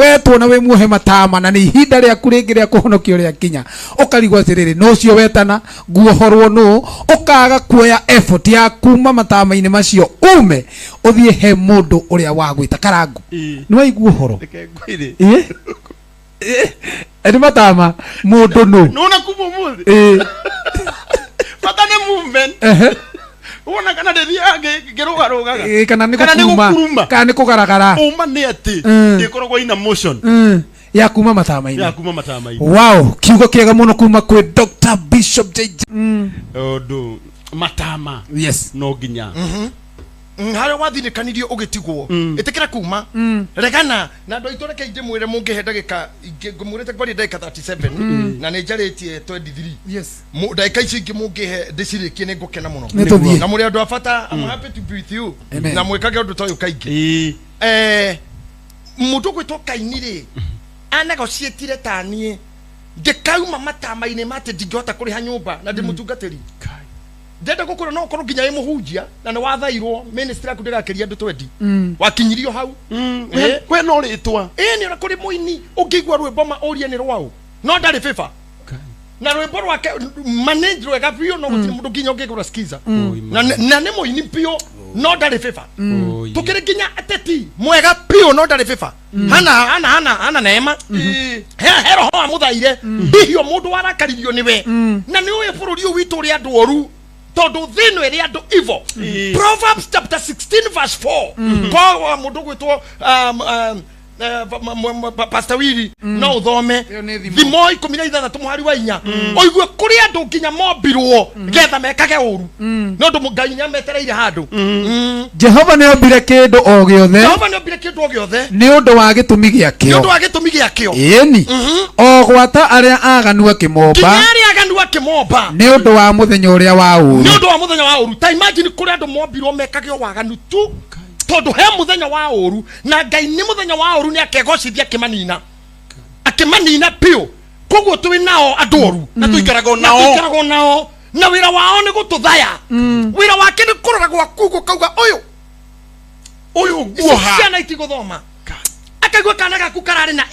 we muohe matama na nĩ ihinda rĩaku rĩngĩ rĩa kũhonokio rĩa kinya ũkarigwo atĩrĩrĩ no ũcio wetana guohorwo no ũkaga kuoya effort ya kuma matama-inĩ macio ume ũthiĩ he mũndũ ũrĩa wagwĩta Karangu nĩ waigua ũhoro eni matama mũndũ no nona kuma mũthĩ bata nĩ movement Wona kana ndithia ngiruga rugaga. Kana niko kuma. Kana niko garagara. Uma ni ati ikoragwo ina motion. Ya kuma matama-ini. Ya kuma matama-ini. Wow, kiugo kiega muno kuma kwi Dr. Bishop JJ. Odo matama. Yes. No ginya. Hara wathirikanirio ugitigwo itikira kuma regana na ndo itoreke ije mwire mungihe ndagika ngumurite kwari ndagika 37 na nejaritie 23. Yes. Ndagika ici ingi mungihe ndicirikie ni ngukena muno Nituthie. na muri andu afata I'm happy to be with you na mwikage undu toyo kaingi mundu gwitwo Kainire anegocietire tanie ngikauma matama-ini mate ndingihota kuriha nyumba na ndi mutungatiri ndenda gukura no korwo nginya imuhunjia na ni wathairwo ministry aku ndigakiria ndu 20 wakinyirio hau kwe no ritwa ni ora kuri muini ungigwa rwimbo ma urie ni rwau no ndari FIFA na rwimbo rwake manage rwega pio no gutiri mundu nginya ungigura skiza na ni muini pio no ndari FIFA tukiri nginya ateti mwega pio no ndari FIFA hana neema hero ho amuthaire hihio mundu warakaririo niwe na ni uye bururi witu ri andu oru todo thino ri andu evil. Proverbs chapter 16 verse 4 kwa mundu gwitwo Pastor Willy no uthome thimo 16 muhari wa 4 oigue kuri andu nginya mombirwo getha mekage uru no ndu Ngai nyametereire handu Jehova ni ombire kindu o giothe. Jehova ni ombire kindu o giothe ni undu wa gitumi giakio. Ni undu wa gitumi giakio. Eni. O gwata aria aganu akimomba. Kinyari aganu akimomba. Ni undu wa muthenya uria wa uru. Ni undu wa muthenya wa uru. Ta imagine kuri andu mombirwo mekage waganu tu. Tondu he muthenya wa uru na Ngai ni muthenya wa uru ni akegocithia akimanina pio koguo twi nao andu oru na tuikarago nao na wira wao ni gututhaya wira wake ni kurora gwa kugo kauga uyu guoha ciana itiguthoma akaigua kana gaku karari na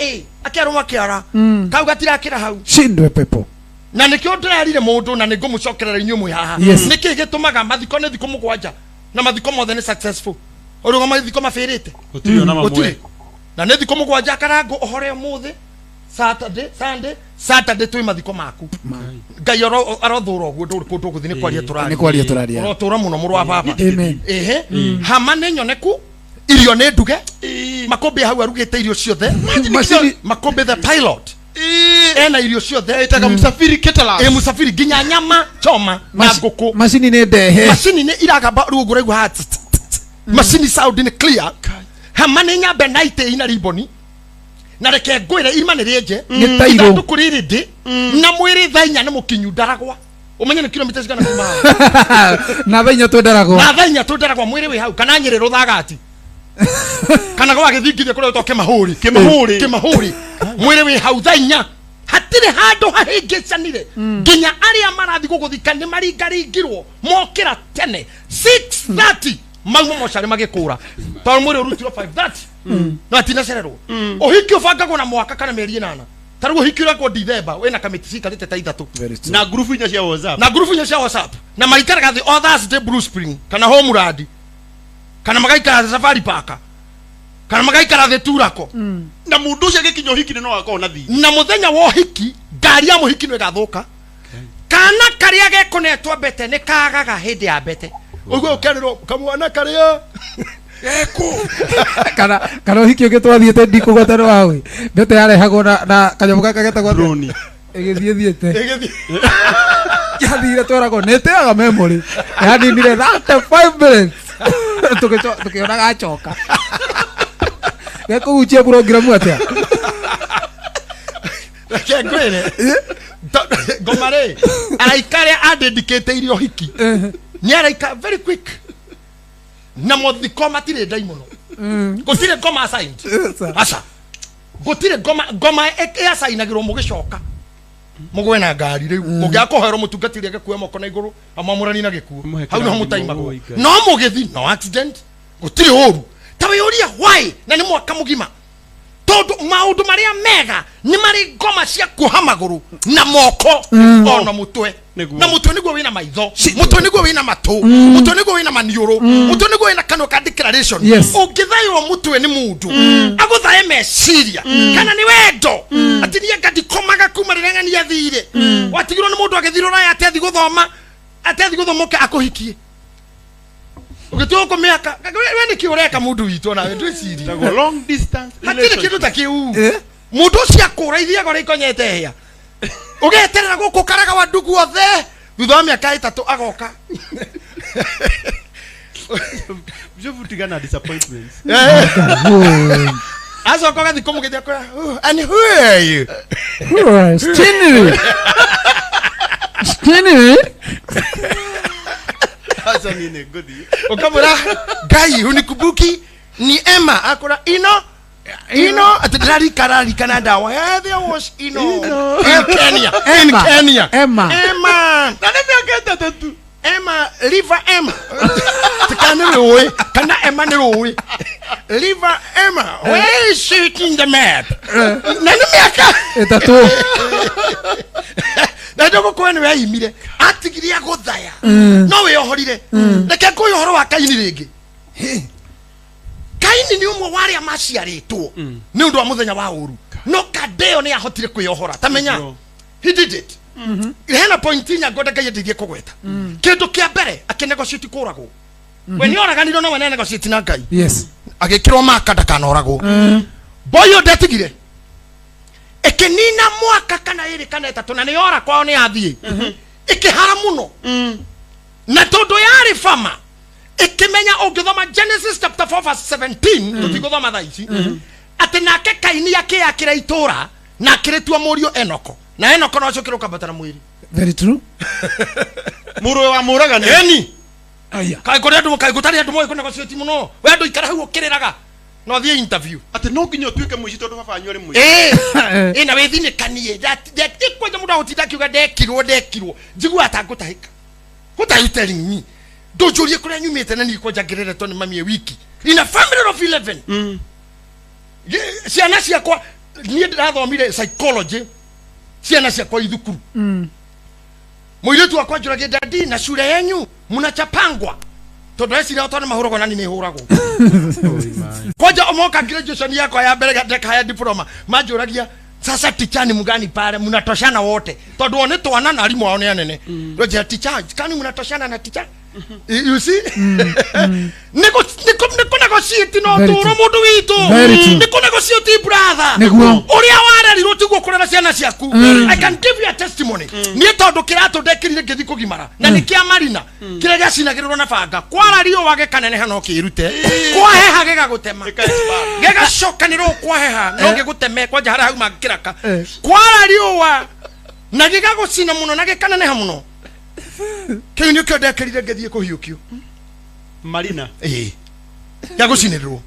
akerwo akiara kauga tirakira hau shindwe pepo na nikio ndirarire mundu na ningumucokerera inyu mwe haha niki gitumaga mathiko ni thiko mugwanja na mathiko mothe ni successful oruga mathiko mafirite gutiri ona mamwe na ne thiko mugwanja karango ohore muthi Saturday twi mathiko maku Ngai arothura guo nduri kundu guthini kwaria turaria urotura muno muru wa baba amen hama ne nyoneku irio ne nduge makombe hau arugite irio ciothe makombe the pilot ena irio ciothe itaga musafiri ketala musafiri ginya nyama choma na nguku machini ne ndehe machini ne iragamba rugo raigu hat machini sound ni clear hama ne nyambe naite ina riboni na reke ngwire irima ni rieje ni tairo ndukuriri ndi na mwiri thainya ni mukinyu ndaragwa umenye ni kilomita cigana kuma na thainya twendaragwa mwiri wi hau kana nyiri ruthagati kana gwa githingithia kuri to kimahuri mwiri wi hau thainya hatire handu hahingicanire nginya aria marathi guguthika ni maringaringirwo mokira tene 6:30 mauma mochari magikura to mwiri urutirwo 5:30 no atina cererwo ohiki ubangagwo na mwaka kana mieri 8 tarugo hikira kwa December wena kamiti cikarite ta 3 na group inya cia WhatsApp na maikaraga the others day Blue Spring kana Homeland kana magaikara Safari Park kana magaikara the Turako na mundu ucio gikinyo hiki no akona na thi na muthenya wo hiki ngari ya muhiki no igathuka kana karia gekonetwo bete ni kagaga hindi ya bete uguo ukerero kamwana karia eko kana hiki ugitwathiete ndikugotero wawe bete yarehagwo na kanyamu gaka getagwo drone igithiete yathire twaragwo neteaga memory yani nire 35 minutes tukiona gachoka gekuuchia program atia kengwire gomare araikare adedicate irio hiki ni araika very quick na mothiko matire ndai muno gutire ngoma assigned asa gutire ngoma assignagirwo mugicoka mugwe na ngari riu mugiakoherwo mutungatiri agekuya moko na iguru amamurani na gikuo hau no mutaimagwo no mugithi no accident gutire uru tawe uria why na ni mwaka mugima todo maundu maria mega ni mari ngoma cia kuha maguru na moko ona mutwe na mutwe niguo wina maitho mutwe niguo wina matu mutwe niguo wina maniuru mutwe niguo wina kanwa ka declaration ungithaiwo mutwe ni mundu aguthae meciria kana ni wendo ati ni ngati komaga kuma riranga ni athire watigirwo ni mundu agithirwo raya atethi guthoma ke akuhikie ugituko miaka we ni kiureka mundu witu na we ndwiciri Tago long distance hatire kindu ta kiu mundu cia kuraithia gore ikonyete hia ugeterera guku karaga wa ndugu othe thutha wa miaka 3 agoka Mjovutigana disappointments. Aso kwa gathi kumugetia kwa and who are you? Skinny. Asa nini godi. Ukamura gai unikubuki ni Emma akora ino atadari karari Canada where there was ino Kenya Emma nani miaka 3 Emma liver Emma tikana rowe kana Emma ni rowe liver Emma where is she in the map nani miaka 3 na ndoko kwene we imire atigiria guthaya no we ohorire reke kuyo horo wa Kaini ringi Kaini ni umwe wari amaciaritwo ni undu wa muthenya wa uru no Kadeo ni ahotire kuyohora tamenya he did it hena pointinya ngoda kayedithie kugweta kindu kia mbere akinegotiate kurago we ni oraganiro no we negotiate na Ngai yes agikirwo makanda kana orago boyo ndetigire ekenina mwaka kana iri kana 3 na ni ora kwao ni athie ikihara muno na todo yari fama ikimenya ungithoma Genesis chapter 4 verse 17 tutiguthoma thaici ati nake Kaini yake akira itura na akiretua murio Enoko na Enoko no cyo kiruka batara mwiri very true Muruwe wa muraga ni eni aya kai kore andu kai gutari andu moyo kuna gocioti muno we andu ikara hau ukiriraga no thie interview ati no nginya tuike muici tondu baba anyore muici ina we thine kanie that ikwaje muda utinda kiuga dekirwo njigua atangutahika what are you telling me dojurie kure nyumite na niko jagirire toni mami wiki in a family of 11 ciana ciakwa nie ndathomire psychology ciana ciakwa ithukuru muiretu akwa njuragie dadi na shule yenyu munachapangwa tondu ecira otone mahuragwo na ni huragwo kwaja omoka graduation yako ya mbere ndeka ya diploma majuragia sasa tichani mgani pale mnatoshana wote tondu one twana na alimu wao ni anene roje ticha kani mnatoshana na ticha you see niko negotiate no turo mundu witu niko negotiate brother uria warerirwo tiguo kurera ciana ciaku I can give you a testimony ni tondu kirato ndekirire ngithi kugimara na nikia marina kire gacinagirwo na banga kwara rio wage kanene hano kirute kwaheha gega gutema gega cokanirwo kwaheha no ngiguteme kwanja hara hau magikiraka kwara rio wa na gega gucina muno na gikananeha muno kiyo nikyo ndekirire ngithie kuhiukio Marina ya gucinirwo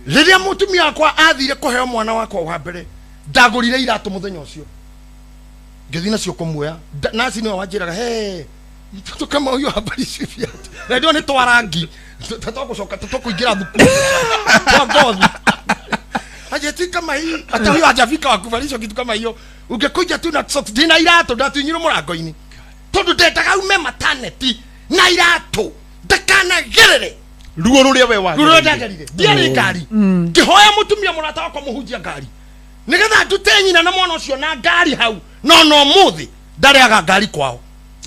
riria mutumia akwa athire kuheo mwana wakwa wa mbere ndagurire iratu muthenya ucio ngithi nacio kumuoya nasi ni wanjiraga he mtoto kama huyo habari sifia na ndio ni twarangi tutakucoka tutakuingira thukuru kwa ngothi ajeti kama hii hata huyo hajafika wakuvalisha kitu kama hiyo ungekuja tu na socks dina iratu ndatunyiro murango-ini tondu ndetaga ume maternity na iratu ndakana gerere ruo ruria we wa ruo ndagerire ndiari ngari kihoya mutumia murata wakwa muhunjia ngari nigetha ndute nyina na mwana ucio na ngari hau no muthi ndariaga ngari kwao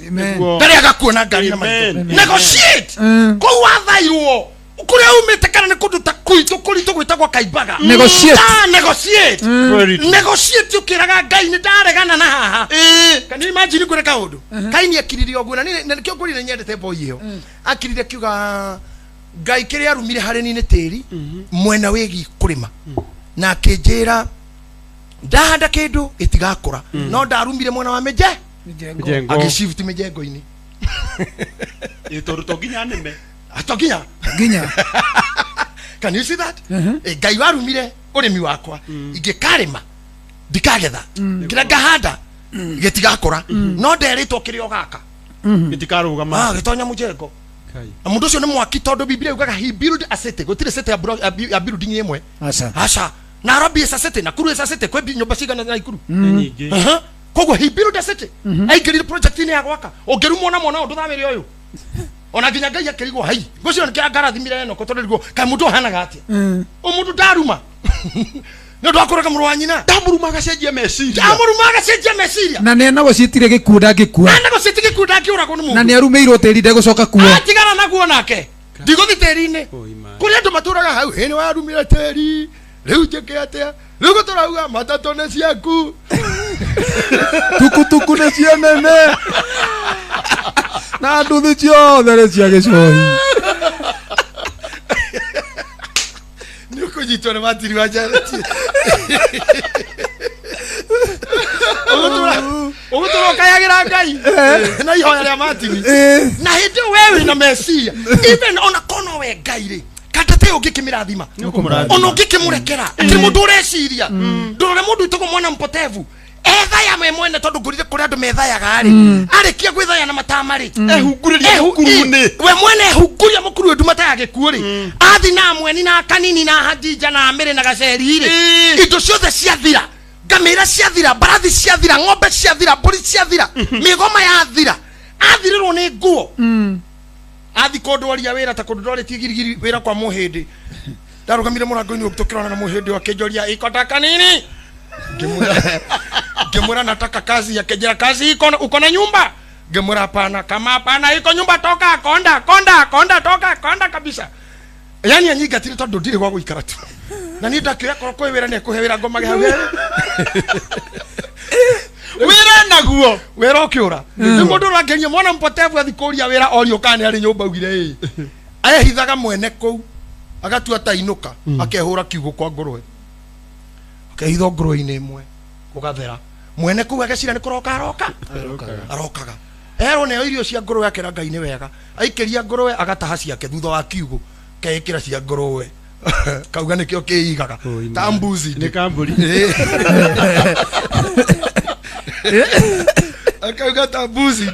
amen ndariaga kuona ngari na maitho negotiate ko wathairwo kuria umite kana ni kundu ta kuitu kuritu gwitagwo Kaimbaga negotiate ukiraga Ngai ni ndaregana na haha kana imagine kure kaundu Kaini akiririo guo na nikyo kuri nyendete boy iyo akirire kiuga Ngai kire arumire hari ni tiri mwena wegi kurima na akinjira ndahanda kindu itigakura no ndarumire mwena wa mijengo agishift mijengo-ini itoru toginya nime atoginya can you see that Ngai warumire urimi wakwa ingikarima ndikagetha kira ngahanda gitigakura no nderitwo kirio gaka gitikarugama gitonya mujengo mundu ucio ni mwaki tondu Biblia yugaga he build a city gutire city ya building imwe acha Nairobi is a city Nakuru is a city kwe nyumba cigana na Ikuru nyingi kogo he build a city aigirire project ni ya gwaka ongerumo na mwana nduthamire uyu ona nginya Ngai akirigwo hai gucio nikira ngarathimire eno kotondu riguo kai mundu hanaga atia mundu ndaruma no ndakuraga muru wa nyina ndamuruma gacenjia meciria na ne nago citire gikunda ngikua nago citire gikunda ngiuragwo ni mundu na ne arumeirwo tiri ndegucoka kuo atigara naguo nake Digo thiteri-ini. Kuri andu maturaga hau ni warumire teri. Riu njike atia. Riu guturauga matatu ne ciaku. Tukutuku nĩ cia nene na nduthi ciothe nĩ cia gĩcũhi. Nĩ ũkũnyitwo nĩ matiri wa Jareti. Ũgũtũra ũkayagĩra Ngai na ihoya rĩa matiri. Na hĩndĩ we wĩna meciria even ona kono we Ngai rĩ katete ũngĩkĩmĩrathima ona ũngĩkĩmũrekera atĩ mũndũ ũreciria ndũrore mũndũ wĩtagwo mwana mpotevu ethaya me mwene tondu ngurire kuri andu methayaga ri arikia gwithaya na matama ri ehunguriria mukurune we mwene ehunguria mukuru ndu mataya gikuo ri athi na mweni na kanini na Hadija na Amiri na Gaceri ri indo ciothe ciathira ngamira ciathira barathi ciathira ng'ombe ciathira mburi ciathira migoma yathira athirirwo ni nguo athi kondwaria wira ta kondwaretie girigiri wira kwa muhindi ndarugamire murango-ini ukitokirana na muhindi wakenjoria ikota kanini Gemura nataka kazi ya kejera kazi uko na nyumba. Gemura hapana, kama hapana iko nyumba toka konda toka kabisa. Yani anyiga tiri tondu ndiri gwa guikara tu. Na ni ndakira koroko wira ne kuhewira ngoma ge hawe. Wira naguo wira ukiura. Ni mundu rangenya mwana mpotevu athikuria wira orio kane ari nyumba ugire aya hithaga mwene kou agatua tainuka akehura kiugo kwa ngurwe. Kehitho ngurwe-ini imwe kugathera mwene kuu agecira ni kuroka arokaga ero ne irio cia ngurwe akera Ngai ni wega aikiria ngurwe agataha ciake thutha wa kiugo keikira cia ngurwe kauga nikio kiigaga tambuzi ni kamburi akauga tambuzi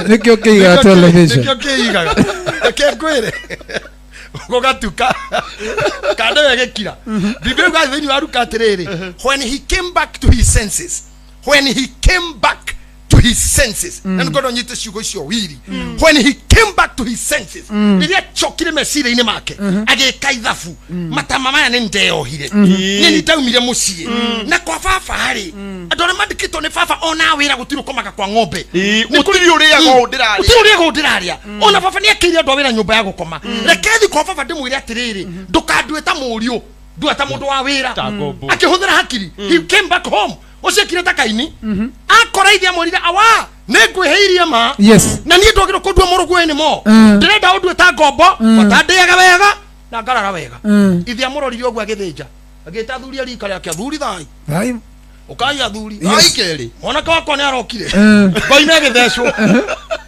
nikio kiigaga television nikio kiigaga kengwire gogatuka kada wegekira Biblia ga thini waruka atiriri when he came back to his senses and God onyite ciugo icio wiri when he came back to his senses riria chokire meciria-ini make agika ithabu matama maya ni ndeohire ni nitaumire mucii na kwa baba hari andu aria mandikitwo ni baba ona wira gutiru komaga kwa ng'ombe gutiri uriaga ndiraria ona baba ni akiri andu wira nyumba ya gukoma rekethi kwa baba ndimwire atiriri ndukandue ta muriu ndua ta mundu wa wira akihuthira hakiri he came back home Osekire takaini akoraithia morire awa negwiheirie ma na ni ndogiro kundua murugu-ini mo ndirenda undu ta ngombo watandiaga wega na ngarara wega ithia murorire ogwa githinja agita thuria rika riake thuri thai ukai athuri ai keri ona kwa kone arokire ngoine githecwo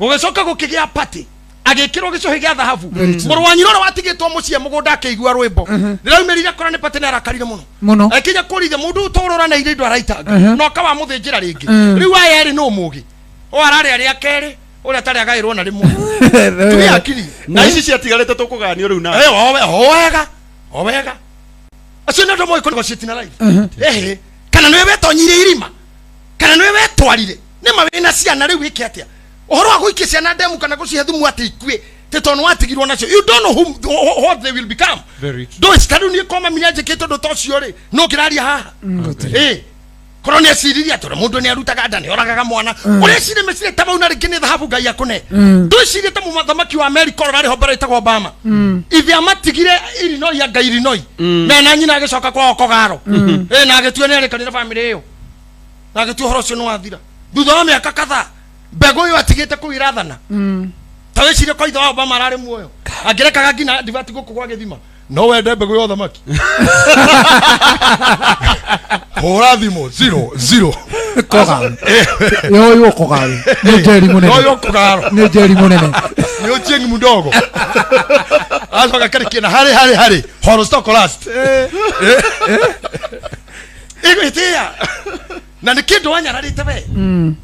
ugicoka gukigia pati agikirwo gicohi gia thahabu muru wa nyina watigitwo mucie mugunda akigua rwimbo ndiraumirire kora ni pati na arakarire muno akinya kurithia mundu utorora na ire ndo araitanga no kawa muthinjira ringi riu aya ri no mugi o arari ari akeri uria tari agairwo na rimwe tuli akiri na ici ciatigarite tukuganio riu na o wega acio ndo moi kongo citina live kana niwe wetonyire irima kana niwe wetwarire ni mawina ciana riu wiki atia ohoro aguikia ciana ndemu kana gucihe thumu ati ikue tetono watigirwo nacio you don't know what they will become do stadu ni koma minyaje kito do tocio ri no kiraria haha korone asiriria tora mundu ni arutaga ndani oragaga mwana urecire mesire tabau na ringine thahabu Ngai akune ndwicire ta muthamaki wa America orari hombera itagwo Obama ithi amatigire Illinois ya Ngai Illinois na nyina agicoka kwa okogaro na agitue ni arikanira family iyo na agitue horo cio no wathira thutha wa miaka kadhaa mbego yo atigite kuirathana tawecire kwa itho Obama arari muoyo angirekaga ngina divati guku kwa githima no wende mbego yo thamaki horathimo 0 koga yo koga ni jeri munene yo koga ni jeri munene ni ochieng mudogo azoka karikina hari horostock last itia na nikindo wanyararite we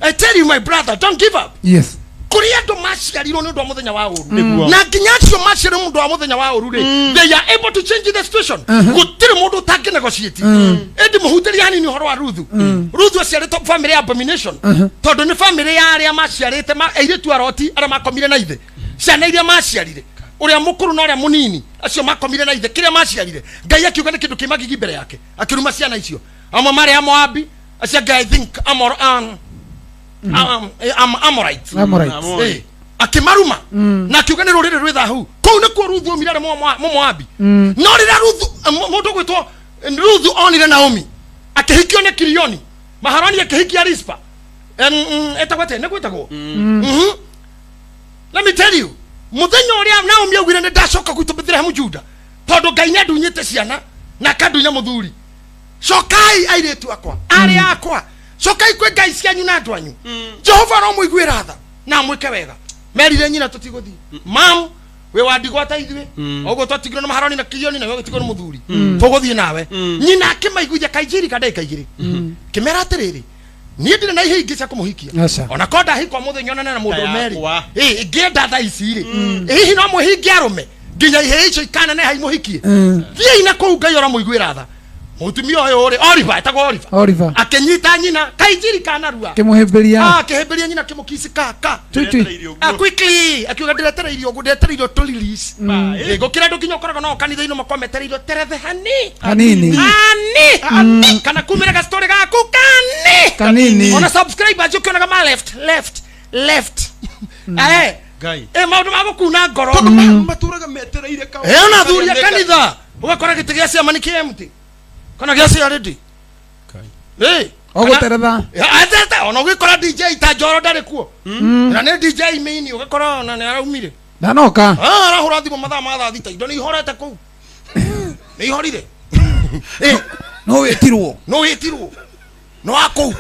I tell you my brother don't give up yes kuria ndo maciarirwo ni ndo muthenya wa uru na nginya acio maciarirwo mundu wa muthenya wa uru ri they are able to change the situation gutiri mundu tangi negotiate endi muhutiri hani ni horo wa Ruthu aciarite family abomination tondu ni family ya aria maciarite airitu aroti aria makomire na ithe ciana iria maciarire uria mukuru na uria munini acio makomire na ithe kiria maciarire Ngai akiuga ni kindu kimagigi mbere yake akiruma ciana icio amwe mari Amoabi acia I think Amorite akimaruma na akiuga ni rurire rwitha hu kou ne ko Ruthu omire Moabi no rira Ruthu mundu gwitwo Ruthu onire Naomi akihikio ne Kilioni Maharoni akihikia Rispa etagwete ne gwetagwo let me tell you muthenya uria Naomi agwire ne ndacoka gwitu Bethlehem Juda tondu Ngai ne ndunyite ciana na kadunya muthuri cokai airetu akwa ari akwa cokai kwe Ngai cianyu na andu anyu Jehova no muigwira tha na mwike wega merire nyina tutiguthi mam we wadigwata ithwe ogo twatigiro na Maharoni na Kilioni na we gutigo na muthuri tuguthie nawe nyina akimaiguja kaijiri kadai kaijiri kimera atiriri ni ndire na ihingi cia kumuhikia ona konda hikwa muthenya na mundu meri ngenda tha ici ri hihi no muhingi arume nginya ihe icio ikana ne haimuhikie thie ina kuu Ngai ora muigwira tha mutumia uyu uri Oliver etagwo Oliver akenyita nyina kaijiri kana rua kimuhimbiria akihimbiria nyina kimukisi kaka quickly akiuga ndiretereirio gudetereirio to release gukira ndukinya ukoraga no kanitha-ini makometereirio terethe hanini kana kumira ga story gaku kanini ona subscribers ukionaga ma left Ngai maundu ma gukuna ngoro maturaga metereire ka ona thuria kanitha ugakora gitigia cia maniki empty kana gasi already oguteretha atete ona ugikora DJ ta njoro ndari kuo na ne DJ mini ugikora na ne araumire ndanoka arahura thimo mathaa ma thaa thita indo ni ihorete kuu ni ihorire no wetirwo no ako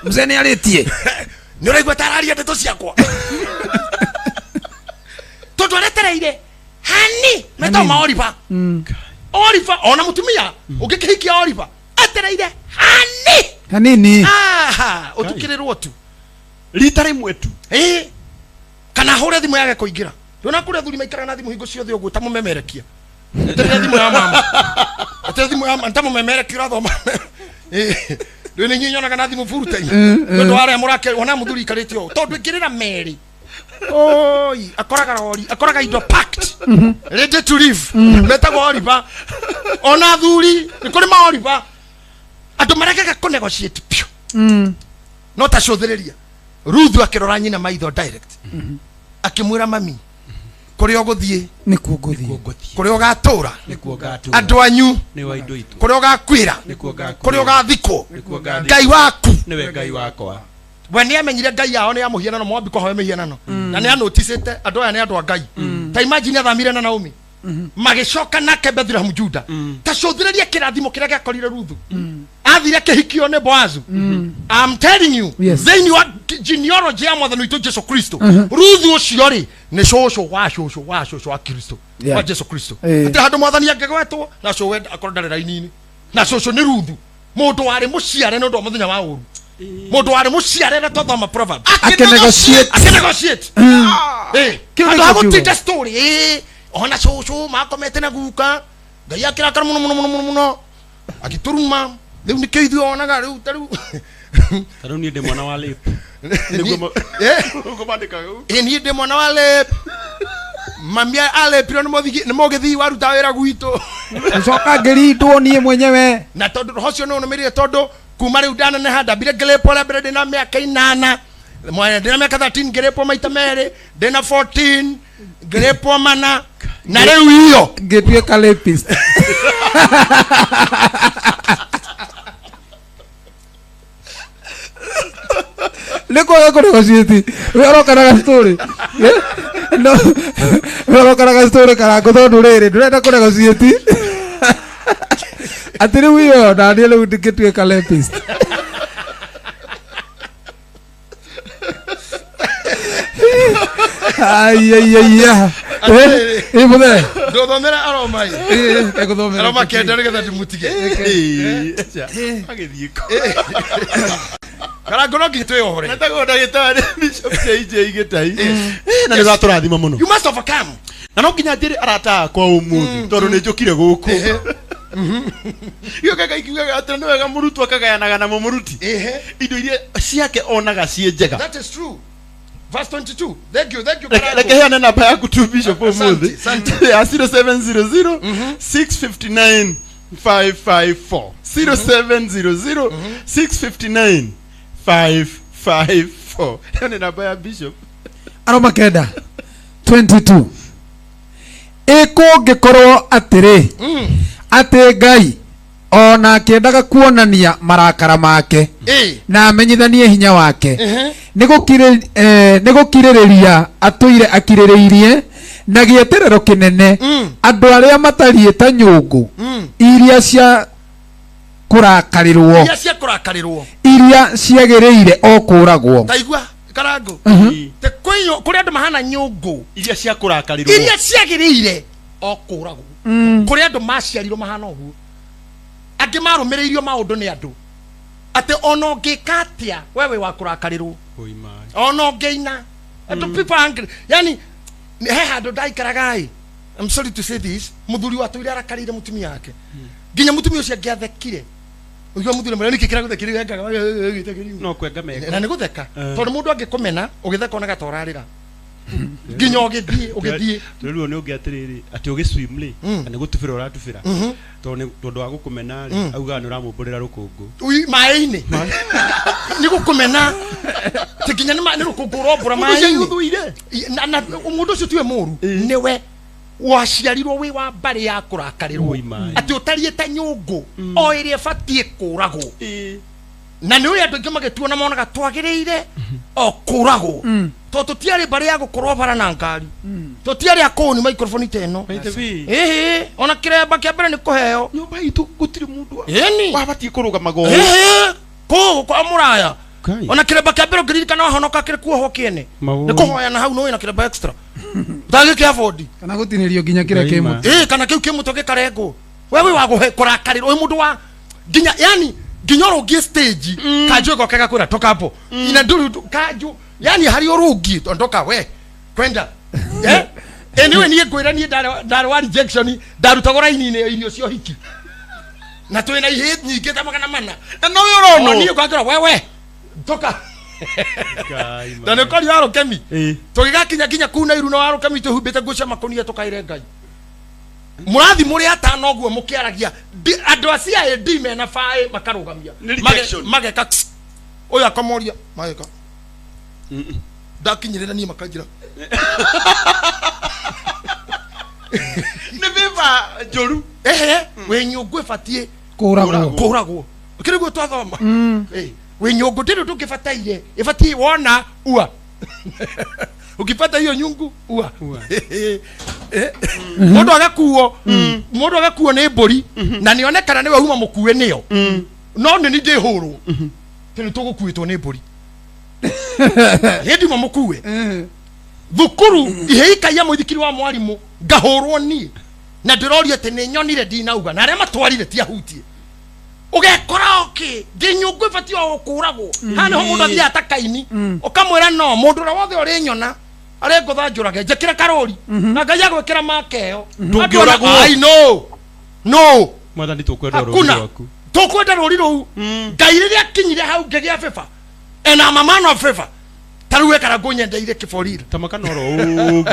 mzee alitie ni uraigwa tararia ndeto ciakwa tutwaretereire hani metoma Oliver ona mutumia ugikihikia Oliver atereire hanini utukirirwo tu rita rimwe tu kana hore thimu yake kuingira ndona kure thuri maikara na thimu hingo ciothe ugu tamumemerekia etere thimu ya mama etere thimu ya mama tamumemerekia urathoma ndone nyinyona kana thimu furutai ndo are murake ona muthuri karitio tondu ngirira meri oi akoraga indo packed ready to live metagwo Oliver ona thuri ni kuri ma Oliver andu marekega ku negotiate pio no ta cotheriria Ruthu akirora nyina maitho direct akimwira mami kuri oguthie ni kuguthie kuri ogatura ni kuogatura andu anyu ni wa indo itu kuri ogakwira ni kuogakwira kuri ogathiko ni kuogathiko Ngai waku ni we Ngai wakwa wani amenyire Ngai yao ni amuhiana Moabi ko hawe mehiana na ni anoticete andu aya ni andu a Ngai ta imagine athamire na Naomi magicoka nake Bethlehem Juda ta cothiriria kirathimo kiria giakorire Ruthu athire kihikio ne Boazu I'm telling you they knew genealogy ya mwathani witu Jesu Kristo Ruthu ucio ri ni coco wa Kristo wa Jesu Kristo ati handu mwathani angegwetwo na co wenda akorwo raini-ini na coco ni Ruthu mundu wari muciare no ndo muthenya wa uru mundu wari muciare na tothoma proverb akenegotiate kiugo hagutinda story ona coco makomete na guka Ngai akirakara muno agituruma riu nikio ithuĩ onaga riu tarau ni ndi mwana wa lip ni ndi mwana wa lip mamia ale piro ni mogithi waruta wira gwitu coka ngirindwo nie mwenyewe na tondu roho cio no numirire tondu kuma riu ndana ne handa bire ngelepo la bire ndina miaka 8 mwana ndina miaka 13 ngelepo maita mere ndina 14 ngelepo mana na riu hiyo ngituika lepist Leko yako negotiate. Wero kana story. No. Wero kana story kana ko tondu riri ndurenda ku negotiate. Atiri wiyo na ni le udiketwe kalepist. Ay. Ibude. Do thomera aromai. Eko thomera. Aroma kenda rigetha ndimutige. agithiiko Kara ngono ngitwe ohore. natago ndagitari Bishop JJ Gitahi na ni gaturathima muno You must overcome. na no nginya ndiri arata kwa umuthi tondu ni njukire guku iyo kaka ikiuga atira ni wega murutu akagayanaga na muruti indo iria ciake onaga cie njega. That is true. Verse 22. Thank you. Like heana namba yaku tu Bishop umuthi 0700 659 554 0700 659 554 yani namba ya Bishop aroma kenda 22 eko ngĩkorwo atĩrĩ atĩ Ngai ona akĩendaga kuonania marakara make na amenyithanie hinya wake nĩgũkirĩrĩria atũire akirĩrĩirie na gĩeterero kĩnene andũ arĩa matariĩ ta nyũngũ iria cia kũrakarirwo iria ciagĩrĩire o kũragwo taigua karango te kwenyo kuri andu mahana nyungu iria cia kũrakarirwo iria ciagĩrĩire o kũragwo kuri andu maciarirwo mahana ũguo angĩ marũmĩrĩirio maũndũ nĩ andũ atĩ ona ũngĩka atĩa wewe wa kũrakarirwo ona ũngĩina andũ people angry yani he handũ ndaikaraga I'm sorry to say this muthuri wa tũire arakarire mutumia wake nginya mutumia ũcio angĩathekire ugiwa muthuri mwana nikikira guthekire ngaga no kwenga meko na nigutheka tondu mundu angĩkũmena ũgĩtheka ona gatorarĩra nginya ũgĩthiĩ tũrĩrwo nĩ ũngĩatirĩrĩ atĩ ũgĩswim rĩ na gũtubĩra ũratubĩra tondũ wa gũkũmena rĩ auga nĩ ũramũmbũrĩra rũkũngũ maĩ-inĩ nĩ gũkũmena tikinya nĩ rũkũngũ ũrombũra maĩ-inĩ na mũndũ ũcio tiwe mũru nĩwe waciarirwo wĩ wa mbarĩ ya kũrakarirwo atĩ ũtariĩ ta nyũngũ o ĩrĩa ĩbatiĩ kũragwo na nĩ ũrĩa andũ aingĩ magĩtuona monaga twagĩrĩire o kũragwo tondũ tũtiarĩ mbarĩ ya gũkorwo bara na ngari tũtiarĩ akũni maikrofoni ta ĩno ona kĩremba kĩa mbere nĩ kũheo nyũmba itũ gũtirĩ mũndũ wabatiĩ kũrũgama go kũu kwa mũraya ona kĩremba kĩa mbere ũngĩririkana wahonoka kĩrĩ kuohwo kĩene nĩ kũhoya na hau no wĩna kĩremba extra ndagĩ kĩa bodi kana gũtinĩrio nginya kĩrĩa kĩmũtũ kana kĩu kĩmũtũ gĩkarengwo wewe wa kũrakarirwo wĩ mũndũ wa nginya yani nginya ũrũngie stage kanjũ ĩgokaga kwĩra toka hapo ina nduru kanjũ yani hari ũrũngi ondoka we kwenda anyway niĩ ngwĩra niĩ ndarĩ wa rejection ndarutagwo raini-inĩ irio cio hiki na twĩna ihĩ nyingĩ ta 400 no ũrona niĩ ngwakĩra wewe toka na nĩ kori wa rũkemi tũgĩgakinya kinya kuna iru na wa rũkemi tũhumbĩte nguo cia makũnia tũkaire Ngai mũrathi mũrĩ atano ũguo mũkĩaragia andũ acia AD mena baĩ makarũgamia mageka ũyũ akomoria mageka ndakinyĩrĩra niĩ makanjĩra nĩ biba njũru wĩ nyũngũ ĩbatiĩ kũragwo kĩrĩ guo twathoma wĩ nyũngũ ndĩrĩ ndũngĩbataire ĩbatiĩ wona ua ukipata hiyo nyungu ua mundu agakuo nĩ mbũri na nĩonekana nĩwe uma mũkuwe nĩyo no nĩ ndĩhũrwo tene tũgũkuĩtwo nĩ mbũri hĩndĩ uma mũkuwe thukuru ihĩikaia mũithikiri wa mwarimũ ngahũrwo niĩ na ndĩroria atĩ nĩ nyonire ndinauga na arĩa matwarire tiahutie ugekora okay nginyũngũ ĩbatiĩ o kũragwo hana ho mũndũ athiĩ atakaini ũkamwĩra no mũndũ ũrĩa wothe ũrĩ nyona arĩ ngũtha njũrage njĩkĩre karũri na Ngai agwĩkĩra makeo ndũngĩũragwo ai no mwathani tũkwenda rũri rwaku tũkwenda rũri rũu Ngai rĩrĩa akinyire hau ngĩgĩa beba ena mama no beba tarũ wekara ngũnyendeire kĩborira tamakanoro ũguo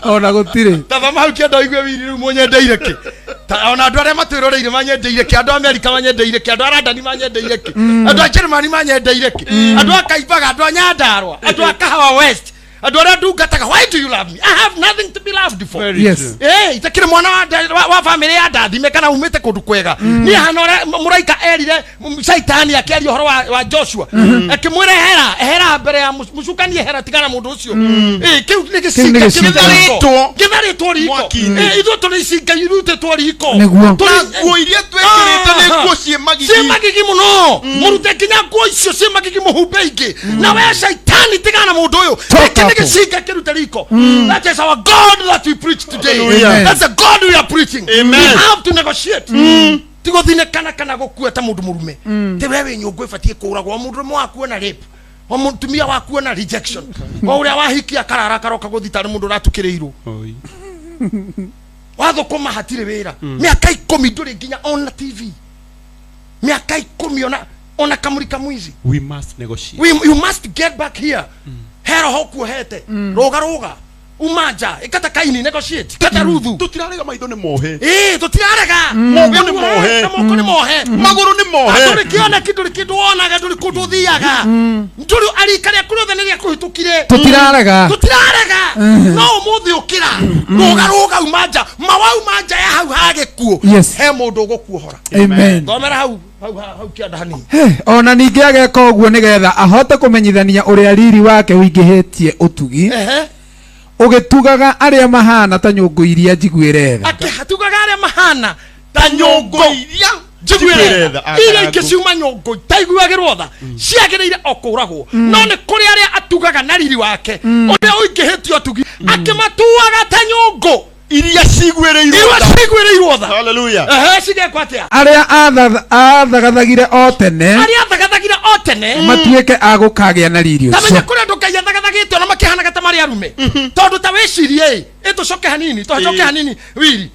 ona gũtirĩ tathama hau kĩenda igue wiri rĩu mũnyendeire kĩ ona andũ arĩa matwĩroreire manyendeire kĩ andũ Amerika manyendeire kĩ andũ Arandani manyendeire kĩ andũ a Germany manyendeire kĩ andũ a Kaibaga andũ a Nyandarua andũ a Kahawa West andũ arĩa ndungataga why do you love me I have nothing to be loved for yes itakĩrĩ mwana wa family ya ndathime kana umĩte kũndũ kwega niĩ hana ũrĩa mũraika erire Shaitani akĩaria ũhoro wa Joshua akĩmwĩra ehera mbere ya mũcukani ehera tigana mũndũ ũcio kĩu nĩ gĩcinga gĩtharĩtwo riko ithuĩ tũrĩ icinga irutĩtwo riko nguo iria twĩkĩrĩte nĩ nguo ciĩ magigi mũno mũrute nginya nguo icio ciĩ magigi mũhumbe ingĩ na we Shaitani tigana mũndũ ũyũ that is our God that we preach today. Hallelujah. That's the God we are preaching. Amen. We have to negotiate. Tigo thine kana gũkua ta mũndũ mũrume te wewe nyũngũ ĩbatiĩ kũragwo mũndũ ũmwe wakuona rape o mũtumia wakuona rejection o ũrĩa wahikia karara karoka gũthitara mũndũ ũratukĩrĩirwo wathũkũma hatirĩ wĩra mĩaka 10 ndũrĩ nginya ona TV mĩaka 10 ona kamuri kamwizi we must negotiate you must get back here hero hoku hete roga umanja ikata kaini negotiate kata ruthu tutirarega maitho nĩ mohe tutirarega moko ni mohe moko ni mohe maguru ni mohe tuli kiona kitu onaga tuli kututhiaga tuli alikare kurothe niria kuhitukire tutirarega no muthi ukira ruga umanja mawau manja ya hau hagekuo he mundu gukuohora amen thomera hau kianda hani ona ninge ageka uguo nigetha ahote kumenyithania uria riri wake uingihitie utugi ugitugaga aria mahana ta nyungu iria njiguirega akihatugaga aria mahana ta nyungu iria njiguirega iria ingiciuma nyungu taiguagirwo tha ciagiriire okuragwo no ni kuri aria atugaga na riri wake uria uingihitio utugi akimatuaga ta nyungu iria ciguĩrĩirwo tha haleluya cigekwo atia aria athagathagire o tene matuĩke agũkagĩa na riri ũcio tamenya kũrĩa andũ Ngai athagathagĩte ona makĩhanaga ta marĩ arume tondũ ta wĩcirie tũcoke hanini wiri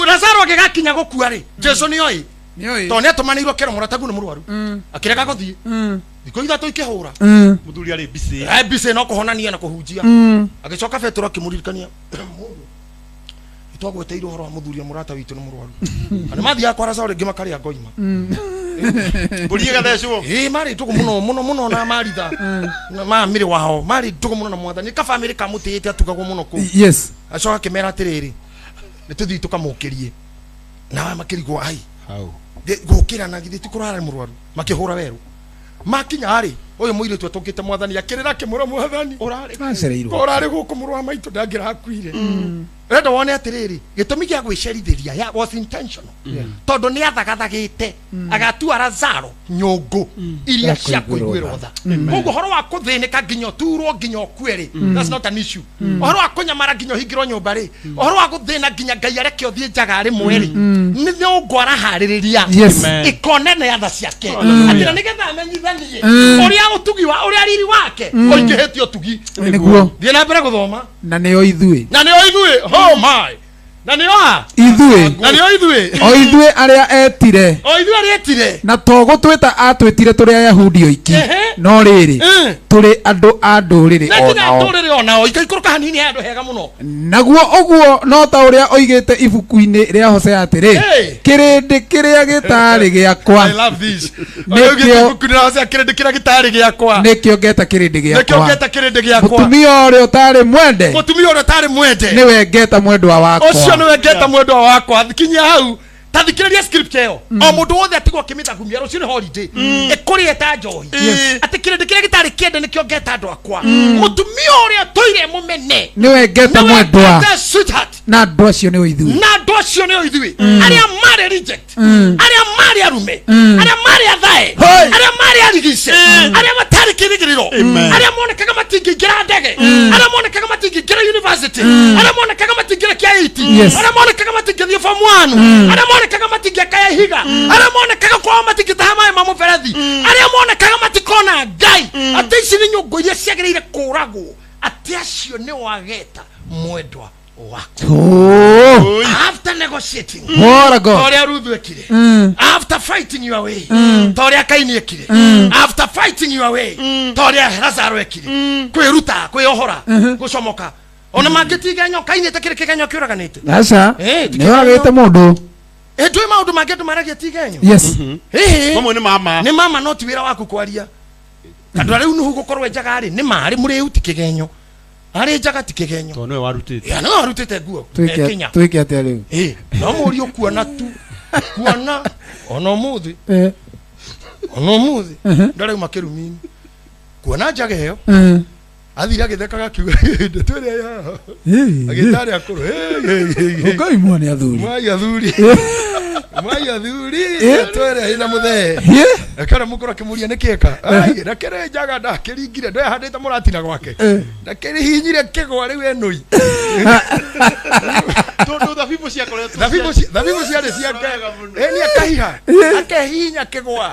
Lazaro agĩgakinya gũkua rĩ Jesu nĩoĩ tondũ nĩatũmanĩirwo kero mũratagu nĩ mũrwaru akĩrega gũthiĩ thikũ ithatũ ikĩhũra mũthuri arĩ busy no kũhonania na kũhunjia agĩcoka Petro akĩmũririkania twagweteirwo horo wa muthuria murata witu ni murwaru ana mathia kwa Lazaro ngi makaria ngoima burie gathecwo mari tuko muno na maritha ma miri wao mari tuko muno na mwathani ka family ka mutite atugagwo muno ku acoka kimera atiriri nituthi tukamukirie na makirigwo ai hau gukira na githi tukurara murwaru makihura weru makinya ari uyu muiritu atungite mwathani akirira kimura mwathani urari guku murwa maitu ndangira hakuire renda wone atiriri gitumi gia gwicerithiria ya was intentional tondu ni athagathagite agatua Lazaro nyungu iria cia kuiguirwo tha koguo horo wa kuthinika nginya turwo nginya kweri that's not an issue horo wa kunyamara nginya hingirwo nyumba ri horo wa guthina nginya Ngai areke uthie njaga ri mweri ni ngwara haririria ikonene ya tha ciake atira nigetha amenyithanie uria utugi wa uria riri wake oingihitio tugi niguo thie na mbere guthoma na nio ithui oh my na nio ithui aria etire na togo twita atwitire turi Ayahudi oiki no riri turi andu a nduriri onao ikaikuruka hanini andu hega muno naguo uguo no ta uria oigite ibuku-ini ria Hosea atiri kirindi kiria gitari giakwa I love this kirindi kiria gitari giakwa nikio ngeta kirindi giakwa mutumia uria utari mwende niwe ngeta mwendwa wakwa ucio niwe ngeta mwendwa wakwa kinya hau tathikiriria scripture yo o mundu wothe atigwo kimitagumia rucio ni holiday ikurie ta njohi ati kirindi kiria gitari kiende nikio ngeta andu akwa mutumia uria toire mumene niwe ngeta mwendwa na andu acio ni ithui aria mari reject aria mari arume aria mari athae aria mari arigice aria matari kirigiriro aria monekaga matingingira ndege aria monekaga matingingira university aria monekaga matingingira KIT aria monekaga matingingira form 1 aria monekaga matingikaya higa aria monekaga kwa matingitaha mai mamu ferethi aria monekaga matikona Ngai ati ici ni nyungu iria ciagiriire kuragwo ati acio ni wageta mwendwa wako after negotiating toria Ruthu ekire after fighting your way toria Kaini ekire after fighting your way toria Lazaro ekire kwiruta kwiohora gucomoka ona mangitiga nyoka Kaini etakire kigenyo kiuraganite aca ni wagite mundu ndwe maundu mangetu maragia tigenyo mamwe ni mama no tiwira waku kwaria kandu ari unu gukorwo njaga ari ni mari muri uti kigenyo ari njaga ti kigenyo to no warutite ya no warutite guo Kenya twike atia riu no muri okuona tu kuona ono muthi ndare makirumini kuona njaga yo athira agithekaga kiuga twere ya agitari akuru Ngai mwana athuri mwai athuri twere ina muthe akara mukora kimuria nikieka ai nakere njaga ndakiringire ndo handite muratina gwake nakere hinyire kigwa riu enui tondu thabibu cia koretwo thabibu cia ciake ni akahiha akehinya kigwa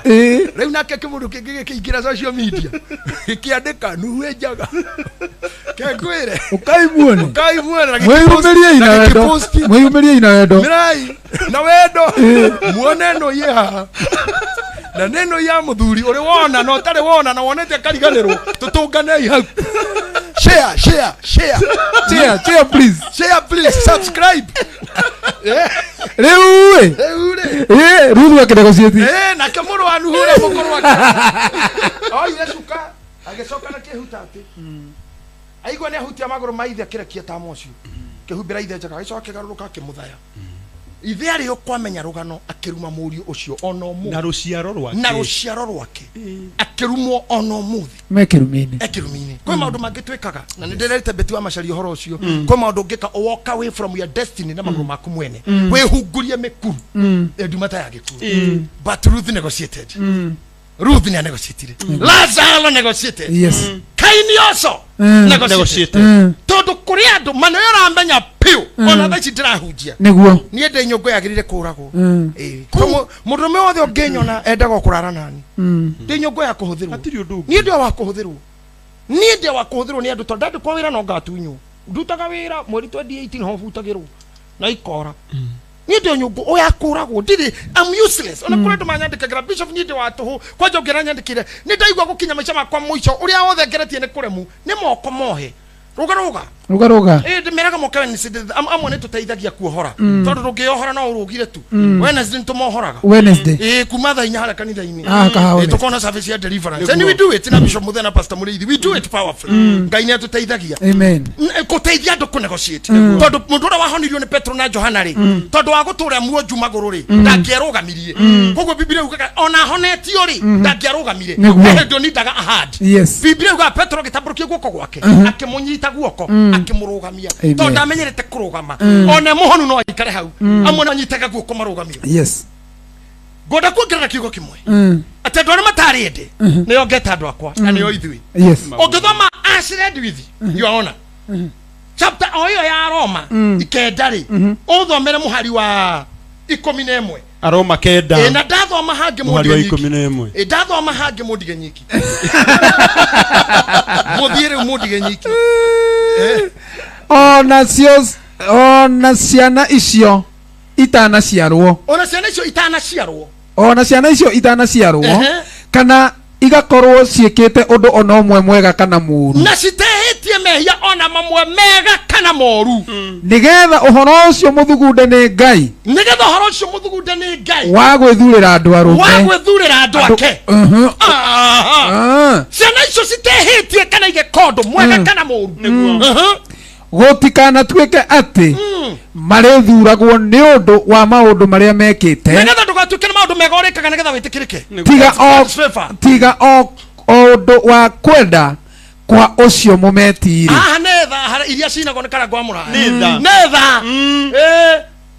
riu nake kimundu kingi kiingira social media gikiandika nuwe njaga kekwire ukaimuone mweyumirie ina wendo mirai na wendo muone no yeha na neno ya muthuri uri wona no tari wona na wonete kariganirwo tutunganei hau share please subscribe Rewe Ruth akinegotiate nake mũrũ wa Nuhu ũrĩa mũkũrũ wake oire cuka agĩcoka na kĩhuta atĩ aigua nĩ ahutia magũrũ ma ithe akĩrekia tama ũcio kĩhumbĩra ithe njega agĩcoka akĩgarũrũka akĩmũthaya ithe arĩ ũkwamenya rũgano akĩruma mũriũ ũcio ona ũmũthĩ na rũciaro rwake akĩrumwo ona ũmũthĩ ekĩrumi-inĩ kwĩ maũndũ mangĩ twĩkaga na nĩ ndĩrerĩte beti wa Macharia ũhoro ũcio kwĩ maũndũ ũngĩka walk away from your destiny na magũrũ maku mwene wĩhungurie mĩkuru nduma ta ya gĩkuũ but Ruth negotiated Ruth nĩ negotiated Lazarus negotiated Kaini also negotiated tondũ kũrĩ andũ manyo aramenya piũ ona thaici ndĩrahunjia nĩguo niĩ ndĩ nyũngũ yagĩrĩire kũragwo mũndũrũme wothe ũngĩnyona endaga kũrara nani ndĩ nyũngũ ya kũhũthĩrwo niĩ ndĩ wa kũhũthĩrwo nĩ andũ tondũ ndandĩkwo wĩra no ngatunywo ndutaga wĩra mweri 2018 ho butagĩrwo na ikora niĩ ndĩ nyũngũ oya kũragwo ndirĩ I'm useless ona kũrĩ andũ manyandĩkagĩra bishop niĩ ndĩ wa tũhũ kwanja ũngĩra nyandĩkire nĩ ndaigua gũkinya maica makwa mũico ũrĩa wothe ngeretie nĩ kũremu nĩ moko mohe ruga ndĩmeraga moke amwe nĩ tũteithagia kuohora tondũ ndũngĩohora no ũrũgire tu Wednesday nĩtũmohoraga kuma thaa 4 harĩa kanitha-inĩ tũkona service ya deliverance and we do it na bishop Muthena pastor Mũrĩithi we do it powerfully Ngai nĩ atũteithagia gũteithia andũ kũnegotiate tondũ mũndũ ũrĩa wahonirio nĩ Petro na Johana rĩ tondũ wa gũtũũra muonju magũrũ rĩ ndangĩarũgamirie koguo Biblia yugaga ona honetio rĩ ndangĩarũgamire ndio nĩndaga ahad Biblia yugaga Petro gĩtambũrũkia guoko gwake akĩmũnyita guoko akĩmũrũgamia tondũ ndamenyerete kũrũgama ona mũhonu no aikare hau amwe no anyitaga guoko marũgamio ngoda kuongerera kiugo kĩmwe atĩ andũ arĩa matarĩ ende nĩo ngeta andũ akwa na nĩo ithuĩ ũngĩthoma Ashled with your honor chapter oyo ya Roma ikenda rĩ ũthomere mũhari wa 11 Aroma kenda na ndathoma hange mũndigenyiki ndathoma hange mũndigenyiki mũthiĩre mũndigenyiki ona ciana icio itanaciarwo kana igakorwo ciĩkĩte ũndũ ona ũmwe mwega kana mũũru na citehĩtie mehia ona mamwe mega kana moru nĩgetha ũhoro ũcio mũthugunde nĩ Ngai wa gwĩthurĩra andũ arũme ake ciana icio citehĩtie kana igĩkondo mwega kana moru gũtikanatuĩke atĩ marĩthuragwo nĩ ũndũ wa maũndũ marĩa mekĩte nĩgetha ndũgatuĩke nĩ maũndũ mega ũrĩkaga nĩgetha wĩtĩkĩrĩke tiga o ũndũ wa kwenda kwa ũcio mũmetirĩ nĩ iria cinagwo nĩ karangwa mũraya nĩ tha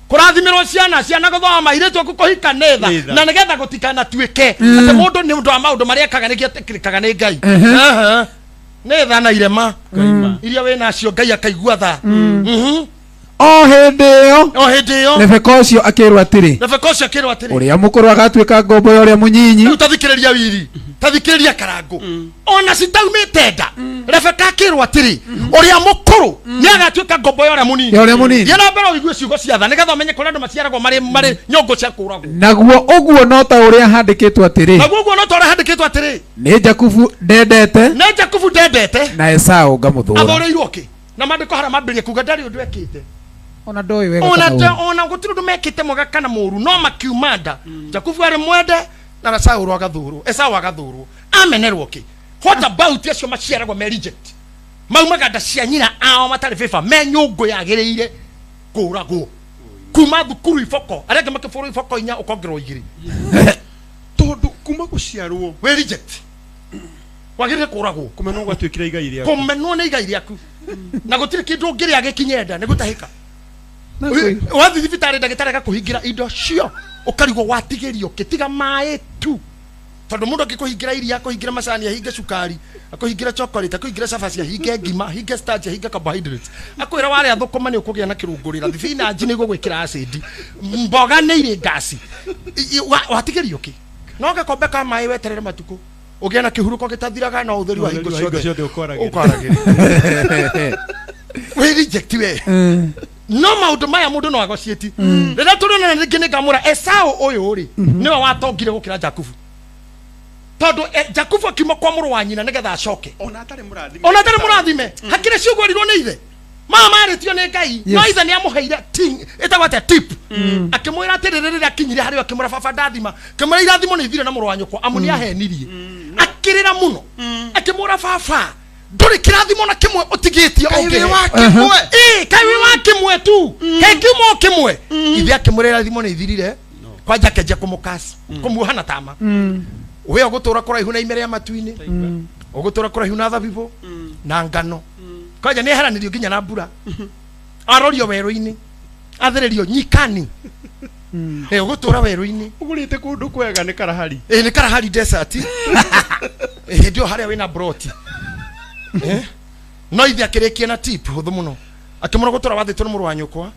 kũrathimĩrwo ciana gũthoma airĩtu aku kũhika nĩ tha na nĩgetha gũtikanatuĩke atĩ mũndũ nĩ ũndũ wa maũndũ marĩa ekaga nĩguo etĩkĩrĩkaga nĩ Ngai nĩ tha na irema iria wĩnacio Ngai akaigua tha o hĩndĩ ĩyo Rebeka ũcio akĩrwo atĩrĩ ũrĩa mũkũrũ agatuĩka ngombo ya ũrĩa mũnyinyi tathikĩrĩria wiri tathikĩrĩria karango ona citaumĩte nda Rebeka akĩrwo atĩrĩ ũrĩa mũkũrũ nĩ agatuĩka ngombo ya ũrĩa mũnini thiĩ na mbere ũigue ciugo cia tha nĩgetha ũmenye kũrĩa andũ maciaragwo marĩ nyũngũ cia kũragwo naguo ũguo no ta ũrĩa handĩkĩtwo atĩrĩ nĩ Jakubu ndendete na Esaũ ngamũthũra athũrĩirwo kĩ na mandĩko harĩa mambĩrĩria kuga ndarĩ ũndũ ekĩte ona ndoĩ wega ona gũtirĩ ũndũ mekĩte mwega kana mũũru no makiumanda Jakubu arĩ mwende na Esaũ agathũrwo amenerwo kĩ what about acio maciaragwo me reject maumaga nda cia nyina ao matarĩ favor me nyũngũ yagĩrĩire kũragwo kuma thukuru iboko arĩa angĩ makĩbũrwo iboko 4 ũkongerwo 2 tondũ kuma gũciarwo we reject wagĩrĩire kũragwo kũmenwo gwatuĩkire igai rĩaku kũmenwo nĩ igai rĩaku na gũtirĩ kĩndũ ũngĩrĩa gĩkinye nda nĩ gũtahĩka wathi thibitarĩ ndagĩtarĩ agakũhingĩra indo cio ũkarigwo watigĩrio kĩtiga maĩ tu tondũ mũndũ angĩkũhingĩra iria akũhingĩra macani ahinge cukari akũhingĩra chocolate akũhingĩra cabaci ahinge ngima ahinge starch ahinge carbohydrates akwĩra warĩa thũkũma nĩ ũkũgĩa na kĩrũngũrĩra thibinaji nĩ igũgwĩkĩra acid mboga nĩ irĩ ngasi watigĩrio kĩ no gakombe ka maĩ weterere matukũ ũgĩa na kĩhurũko gĩtathiraga na ũtheri wa hingo ciothe ũkwaragĩria we reject we no maũndũ maya mũndũ no agocieti rĩrĩa tũrĩona rĩngĩ nĩ ngamũra Esaũ ũyũ rĩ nĩwe watongire gũkĩra Jakubu tondũ Jakubu akiuma kwa mũrũ wa nyina nĩgetha acoke ona atarĩ mũrathime hakĩrĩ ciũgũrirwo nĩ ithe mama aretio ne ngai no itha ni amuheire ting etagwate tip akimwira atiriri akinyire hari akimura baba ndathima kimura irathimo ni ithire na muru wa nyoko amuni ahenirie akirira muno akimura baba nduri kirathimo na kimwe utigitie onge wa kimwe kai wa kimwe tu kai kimwe ithe akimura irathimo ni ithirire kwa jakeje kumukasi kumuhana tama we ogutura kora ihuna imere ya matuini ogutura kora ihuna thabibu na ngano kaja ne haranirio ginya na mbura arorio weru-ini athererio nyikani ogutura weru-ini ugurite kundu kwega ni karahari ni karahari desert ndio haria wina broti no ithe akirikie na tip huthu muno akimura gutura wathitwo ni muru wa nyukwa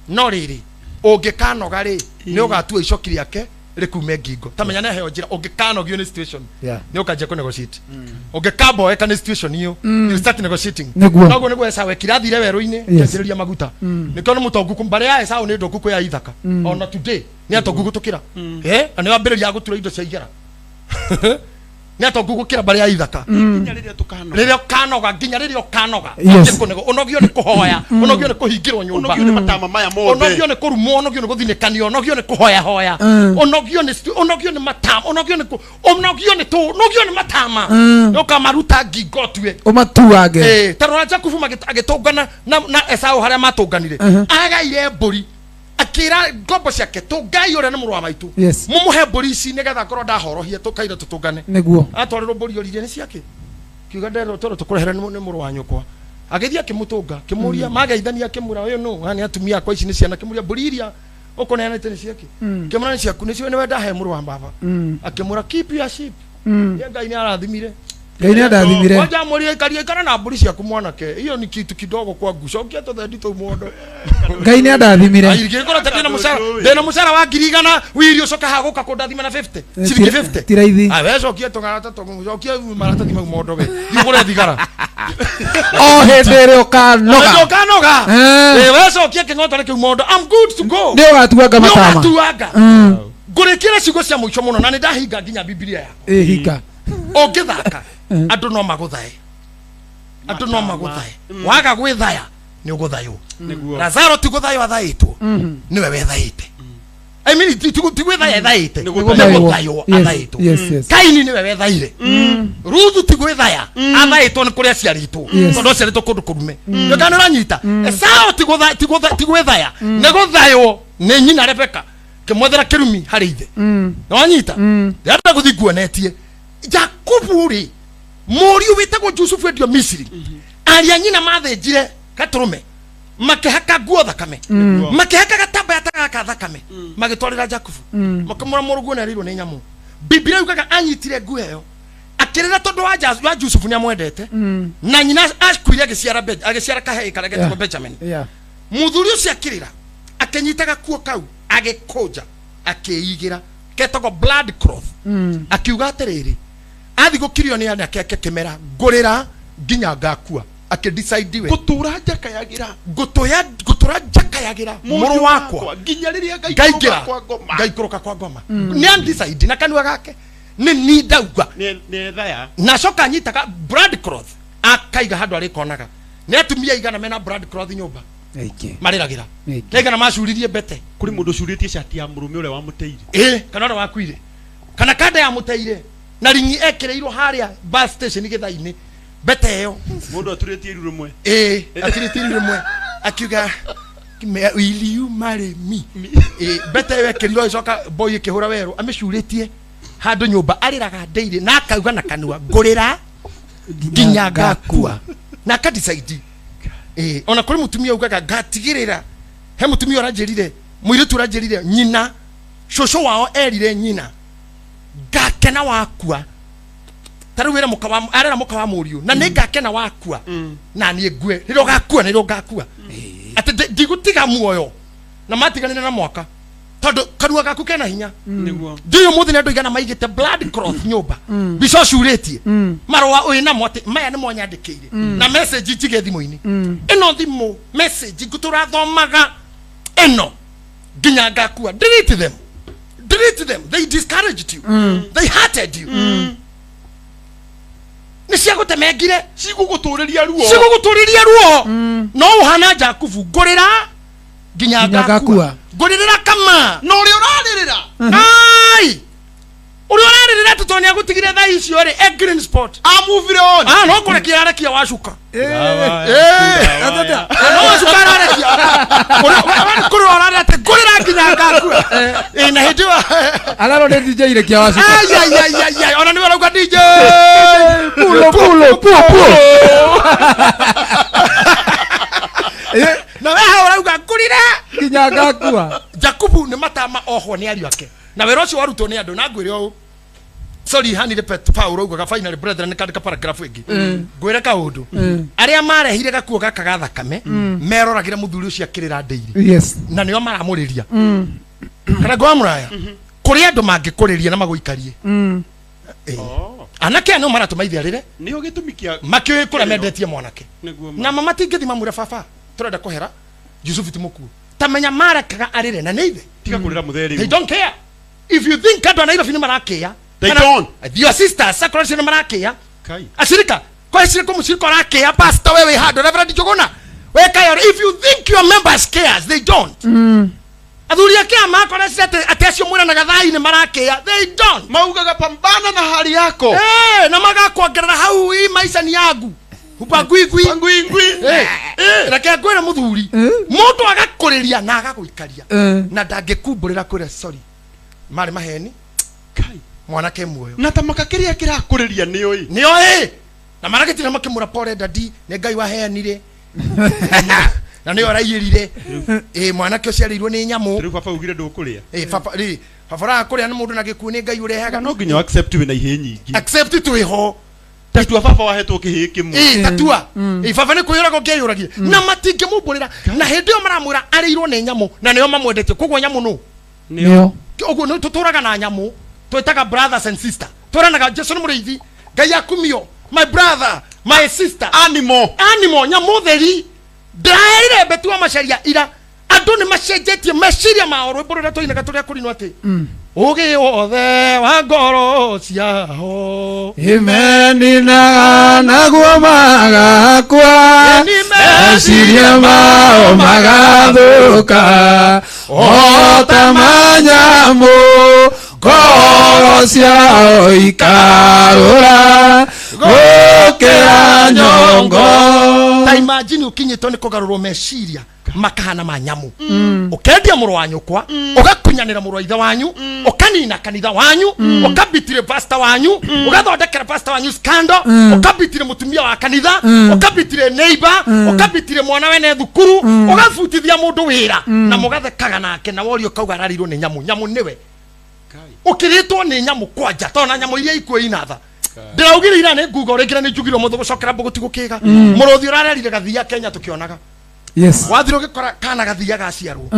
no riri ungikanoga ri ni ugatua icokiri yake rikume ngingo tamenya ne heo njira ungikanogio ni situation ni ukaje ku negotiate ungikabo eka ni situation hiyo you start negotiating nogo ni gwesa we kirathire weru-ini kesiria maguta nikyo ni mutongu kumbare ya esa ni ndoku kwa ithaka ona today ni atongu gutukira ani wambiriria gutura indo cia igera ni atongu gukira bare ya ithaka ginya riria kanoga ginya riria kanoga kunego onogio ni kuhoya onogio ni kuhingirwo nyumba onogio ni matama maya mothe onogio ni kurumo onogio ni guthinekanio onogio ni kuhoya hoya onogio ni matama onogio ni matama yoka maruta ngingotwe umatuage tarora Jakubu agitungana na Esau haria matunganire agaire mburi akira ngombo ciake tungai ure na muru wa maitu mumuhe mburi ici nigetha korwo ndahorohie tukaire tutungane niguo atwarirwo mburi oririe ni ciake kiuga ndero toro tukurehere ni muru wa nyukwa agithia akimutunga kimuria magaithania kimura uyu no hani atumia kwa ici ni ciana kimuria mburi iria ukoneanite ni ciake kimura ni ciaku ni cio ni wenda he muru wa baba akimura keep your sheep ngai ni arathimire Ngai ndathimire waja muri karie kana na mburi ciaku mwanake hiyo ni kitu kidogo kwa gucokia to thendi to mondo Ngai ndathimire airige kora tena musara wa girigana wirio coka haguka kundathima na 50 ciringi 50 tiraithi we cokia tongara to cokia maratathi mau mondo we igure thigara o hendere ukanoga we cokia kingoto na kiu mondo I'm good to go ndio watuaga matama ngurikira ciugo cia muico muno na ni ndahinga nginya Biblia hinga ongithaka andu no maguthae waga gwithaya ni uguthayo Lazaro tiguthayo athaitwo niwe wethaite I mean tigwithaya ethaite ni guthayo athaitwo Kaini niwe wethaire Ruthu tigwithaya athaitwo ni kuria ciaritwo tondu ciaritwo kundu kurume ndana ranyita Esau tigwithaya ni guthayo ni nyina Rebeka kimwethera kirumi hari ithe wanyita ndata guthiguonetie Jakubu ri muriu witagwo Jusufu endio Misiri aria nyina mathenjire gaturume makihaka nguo thakame makihaka gatamba yataka thakame magitwarira Jakubu makamura murugu na rirwo ni nyamu Biblia yukaga anyitire nguo yo akirira tondu wa Jusufu ni amwendete na nyina akuire agiciara kahei karagetwo Benjamin muthuri ucio akirira akenyitaga kuo kau agikoja akeigira ketagwo blood cloth akiuga atiriri athi gukirio ni ana keke kimera ngurira nginya ngakua akidecide we gutura jakayagira muru wakwa nginya riria ngaikoroka kwa ngoma ni undecide na kanua gake ni ndauga ni thaya na coka nyitaga blood cloth akaiga handu ari konaga ni atumia igana mena blood cloth nyumba mariragira nega na macuririe bete kuri mundu curitie shati ya murume ule wa muteire kana ora wakuire kana kada ya muteire na ringi ekereirwo haria bus station Gitahi-ini bete yo mundu aturitie iru rumwe aturitie iru rumwe akiuga will you marry me bete yo ekerirwo icoka boy ikihura weru amecuritie handu nyumba ariraga ndeire na akauga na kanua ngurira nginya ngakua na akadecide ona kuri mutumia ugaga gatigirira he mutumia oranjerire muiritu oranjerire nyina shosho wao erire nyina gakena wakua taruwira mukawa arera mukawa muriu na ningakena wakua na ni egwe niro gakua ate digutiga muoyo na matiganira na mwaka tondu kanua gaku kena hinya niguo ndio muthi nendo igana maigite blood cloth nyumba bico curitie marwa uina mote maya ni mwanyandikire na message njige thimu-ini ino thimu message ngutura thomaga ino nginya ngakua delete them they discouraged you they hurted you ni cia gutemengire cigugutuuriria ruo no uhana Jakubu ngurira nginya ngakua nguririra kama no uri uraririra ai uri uraririra tutoni agutigire tha icio ri a green spot amuvire on no kurekia arekia wacuka no wacuka arekia kuri urarira te ngurira nginya ngakua na hindi alaro ne DJ irekia wacuka ai ona ni warauga DJ pulo na wewe urauga ngurira nginya ngakua Jakubu ni matama oho ni ari yake na wero cio warutwo ni andu na ngwire o sorry hanire Paulo uga final brethren ni kandika paragraph ingi ngwire ka undu aria marehire gakuo gaka ga thakame meroragira muthuri ucio akirira ndeiri yes na nio maramuriria kana gwa muraya kuri andu mangikuriria na maguikarie anake no maratumaithia rire niho gitumi kia makio kura mendetie mwanake na mama tingithi mamure baba turenda kuhera Yusufu timuku tamenya marakaga arire na neithe tiga kurira mutheri they don't care if you think andu Nairobi ni marakia they don't your sisters sakora ni marakia kai ashirika kwa shirika mushirika rakia pastor wewe hado reverend Jogona we kayo if you think your members cares they don't athuri yake amakora sete atesio mwena na gathai ni marakia they don't maugaga pambana na hali yako na magakuongerera hau hii maisha ni yangu upangwingwi reke ngwira muthuri mundu agakuriria na agaguikaria na ndangikumbulira kwira sorry mari maheni kai mwanake muoyo na tamaka kiria kirakuriria nioi na marake tira makimura pore dadi ne ngai waheanire na ni oraiyirire mwanake uciarirwo ni nyamu riu papa ugire ndukuria papa ra kuria ni mundu na gikuo ni ngai urehaga no nginya accept we na ihe nyingi accept twiho tatua baba wahetwo kihi kimwe tatua baba ni kuyura go ngeyuragie na matinge mumbulira na hindi yo maramwira arirwo ni nyamu na niyo mamwendete kugwo nyamu no nio ogwo no tuturaga na nyamu twitaga brothers and sister turanaga Jesu ni muriithi ngai akumio my brother my sister animal nyamu theri ndaire betua macaria ira andu ni macenjetie meciria mao rwimburira toinaga turia kurinwa ati ugi wothe wa ngoro ciaho imenina naguo magakua meciria mao magathuka ota manyamu ngoro ciao ikarura gukira nyongo ta imagine ukinyitwo ni kugarurwo meciria makahana manyamu ukendia muru wa nyukwa ugakunyanira muru wa ithe wanyu ukanina kanitha wanyu ukabitire pastor wanyu ugathondekera pastor wanyu scandal ukabitire mutumia wa kanitha ukabitire neighbor ukabitire mwana wene thukuru ugafutithia mundu wira na mugathekaga nake na worio kauga ararirwo ni nyamu niwe ukiritwo ni nyamu kwanja tona nyamu iria ikuo inatha ndiraugire ira ni ngugo ringira ni njugiro muthu gucokera mbuguti gukiga muruthi urarerire gathia Kenya tukionaga yes wathiro gikora kana gathia gaciarwo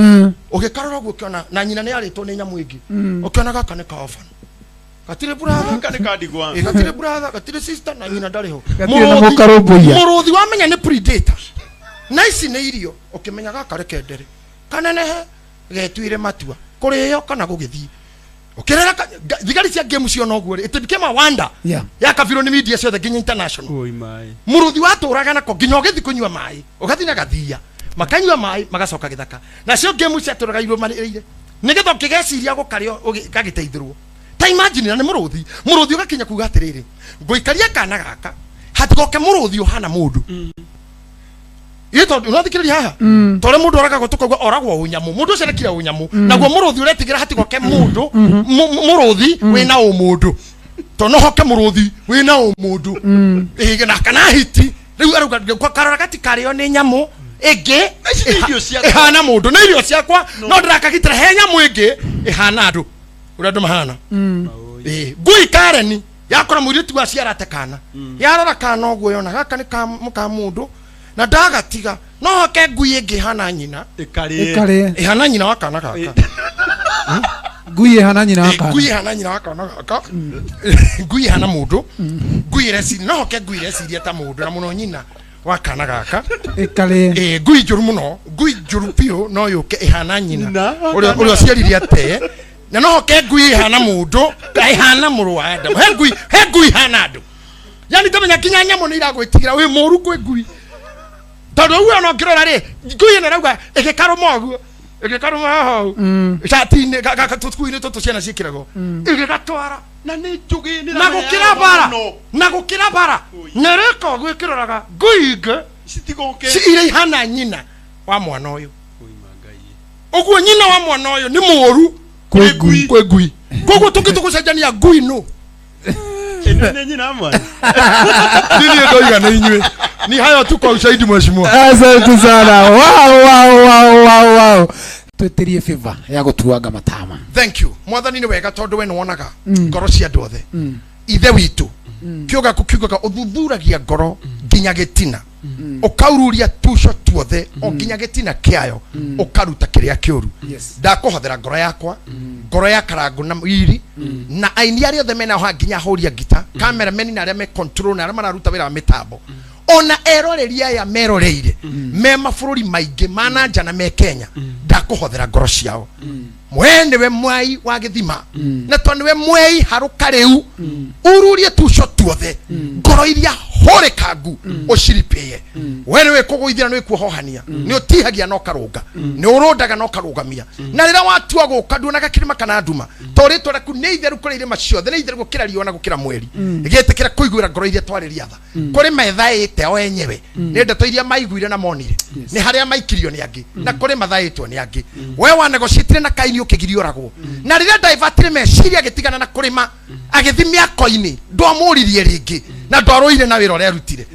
ugikarora guo kiona na nyina ni aritwo ni nyamu ingi ukionaga kana ka ofan gatire brother kana kadigwa gatire brother gatire sister na nyina ndariho muruthi wamenya ni predator na ici ni irio ukimenyaga kareke ndere kana nehe getuire matua kuriyo kana gugithii ukirera thigari cia game cio no guo it became a wonder ya kaviro ni media cio the Kenya international oi mai muruthi waturaga nako nginya ugithi kunywa mai ugathi na gathia makanywa mai magacoka githaka na cio game cia turaga iro marire nigetho kigeciria gukario gagiteithirwo ta imagine na muruthi ugakinya kuga atiriri nguikaria kana gaka hatigoke muruthi uhana mundu ito unathikiriria haha tore mundu oraga gutukagwa oragwo unyamu mundu cerekira unyamu naguo muruthi uretigira hatigoke mundu muruthi wina umundu to no hoke muruthi wina umundu na kana hiti riu aruga kwa karora katikario ni nyamu igi ihana mundu na irio ciakwa no ndirakagitira he nyamu igi ihana andu urandu mahana ngui kareni yakora mwiritu aciara tekana yarora kana ogwo yona gaka ni ka mundu na ndagatiga no hoke ngui ingi hana nyina ikare ihana nyina wa kana gaka ngui hana nyina wa kana ngui hana nyina wa kana gaka ngui hana mundu ngui reciri no hoke ngui reciria ta mundu na muno nyina wa kana gaka ikare ngui njuru muno ngui njuru pio no yuke ihana nyina urio ciariria te na no hoke ngui ihana mundu ihana muru wa Adam he ngui hana andu yani tamenya kinya nyamo ni iragwitigira we moru kwe ngui tondu uwe no ngirora ri ngui ene rauga igikaro moguo igikaro ho shati-ini tukuini tutu ciana cikirago igigatwara na ni njugi ni na gukira bara nereko gwikiroraga ngui inge citigoke ci ire ihana nyina wa mwana uyu uguo nyina wa mwana uyu ni moru kwe ngui koguo tungitugucenjania ngui no ene nyina mwana nini ndoiga na inywe ni hayo tu kwa ushahidi mheshimiwa. Asante sana. Wow. Twetirie favor ya gutuaga matama. Thank you. Mwathani ni wega tondu we wonaga ngoro cia andu othe. Ithe witu. Kiuga kukiuga uthuthuragia ngoro nginya gitina. Ukaururia tusho tuothe o nginya gitina kiayo ukaruta kiria kiuru. Ndakuhothera ngoro yakwa, ngoro ya karangu na iri na aini ari othe mena ho nginya horia gita, cameramen na aria me control na aria mararuta wira wa mitambo. Ona eroreria ya meroreire me mafururi maingi mana nja na me Kenya ndakuhothera ngoro ciao mwene we mwai wa githima na tondu we mwai haruka riu ururie tusho tuothe ngoro iria hore kangu uciripie wene we kuguithira no ikuhohania ni utihagia no karunga ni urundaga no karugamia na rira watua guka nduonaga kirima kana nduma toritwo raku ni itheru kuri irima ciothe ni itheru gukira riona gukira mweri igetekera kuiguira ngoro iria twariria tha kuri methaite o enyewe ni ndeto iria maiguire na monire ni haria maikirio ni angi na kuri mathaitwo ni angi we wa negotiate na kaini ukigirio ragwo na rira divert meciria gitigana na kurima agithimia koini ndwamuririe ringi na ndwaroire na wira rerutire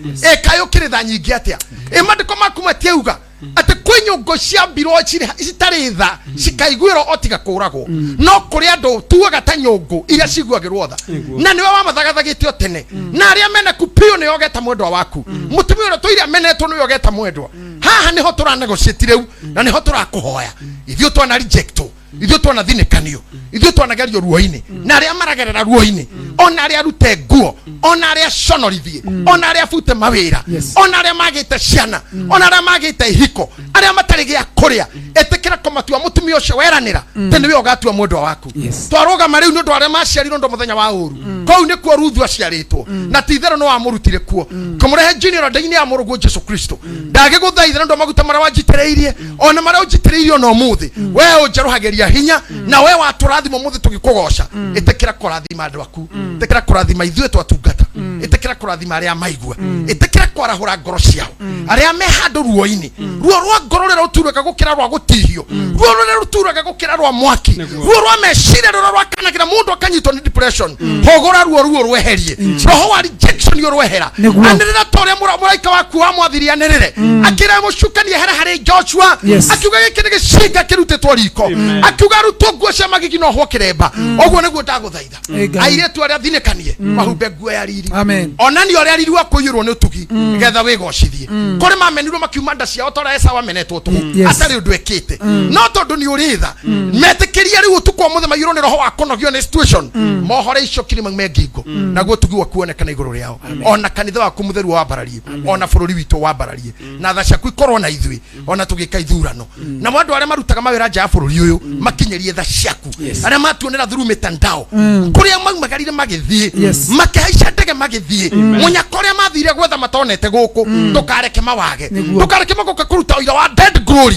kayo kiritha nyingi atia mandiko makumatie uga ati kwinyungo cia mbiro citari tha cikaiguiro otiga kuragwo no kuri andu tuaga ta nyungu iria ciguagirwo tha na niwe wamathagathagitie tene na aria mena kupio ni ogeta mwendwa waku mutumia uro tuiria menetwo ni ogeta mwendwa haha niho turanegotiate riu na niho turakuhoya ithio twana rejecto ithio twana thinekanio ithio twana gerio ruoini na aria maragerera ruoini ona aria rute nguo ona aria conorithie ona aria fute mawira ona aria magite ciana ona aria magite ihiko aria matari gia kuria etekera komatua mutumia ucio weranira tene we ogatua mwendwa waku twaroga mariu ndu aria maciarirwo ndo muthenya wa uru kou ni kuo ruthu aciaritwo na tithero no amurutire kuo kumurehe junior ndaini ya murugu Jesu Kristo ndagiguthaithira ndo maguta mara wajitireirie ona mara ujitireirie no muthi we ujeruhageria hinya na we waturathimo muthi tugikugoca etekera kurathima andu aku etekera kurathima ithue twatungata etekera kurathima aria maigua etekera kwarahura ngoro ciao aria me handu ruoini ruo rwa ngoro rero utureka gukira rwa gutihio ruo rero utureka gukira rwa mwaki ruo rwa meciria rero rwakanagira mundu akanyitwo ni depression hogora ruo rweherie roho wa rejection yo rwehera anirira tore muraika waku wa mwathiria nirire akira mucukanie hera hari Joshua akiuga gikiri gicinga kirutetwo riko akiuga ruto nguo cia magigi no ho kiremba oguo niguo ndaguthaitha airetu aria thinekanie mahumbe nguo ya riri ona ni aria riri wa kuyirwo ni utugi getha wigocithie kuri mamenirwo makiuma nda ciao tora esa wamenetwo tugu atari undu ekite no tondu ni uritha metikiria riu tukwo muthe mayiro ni roho wa konogio ni situation mohore icio kirima mengingo naguo tugi wa kuonekana iguru riao ona kanitha wa kumutheru wa bararie ona bururi witu wa bararie na tha ciaku ikorwo na ithui ona tugika ithurano na mwandu aria marutaga mawira nja ya bururi uyu makinyerie tha ciaku aria matuonera through mitandao kuria maumagarire magithie makihaica ndege magithie munyakoria mathire gwetha matonete guku tukareke mawage tukareke magoka kuruta uira wa dead glory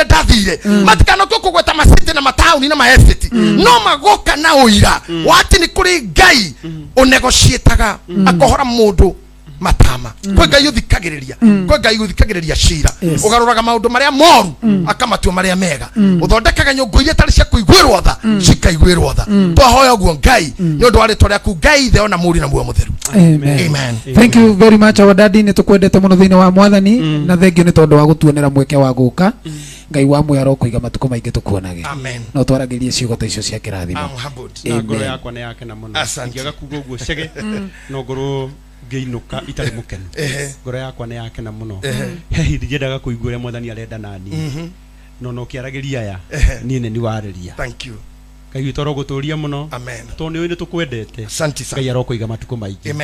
ndathire matikano kugweta masite na matauni na maestate no magoka na uira wati ni kuri ngai unegotiataga akohora mundu matama kwe ngai uthikagiriria cira ugaruraga maundu maria moru akamatua maria mega uthondekaga nyungu iria tari cia kuiguirwo tha cikaiguirwo tha twahoya guo ngai ni undu wa ritwa riaku ngai the ona muri na muo mutheru amen. Thank you very much our daddy ni tukwendete muno thiini wa mwathani na thengio ni tondu wa gutuonera mweke wa guka ngai wa mwe arokuiga matuko maingi tukuonage no twaragirie ciugo ta icio cia kirathimo ngoro yakwa ni yake na muno ngiaga kuga uguo cege no ngoro ngeinuka itari mukenu ngoro yakwa ni yake na muno hehi ndiendaga kuigua uria mwathani arenda nani no kiaragiria ya nine ni wareria thank you ngai toro guturia muno tondu ni tukwendete ngai arokuiga matuko maingi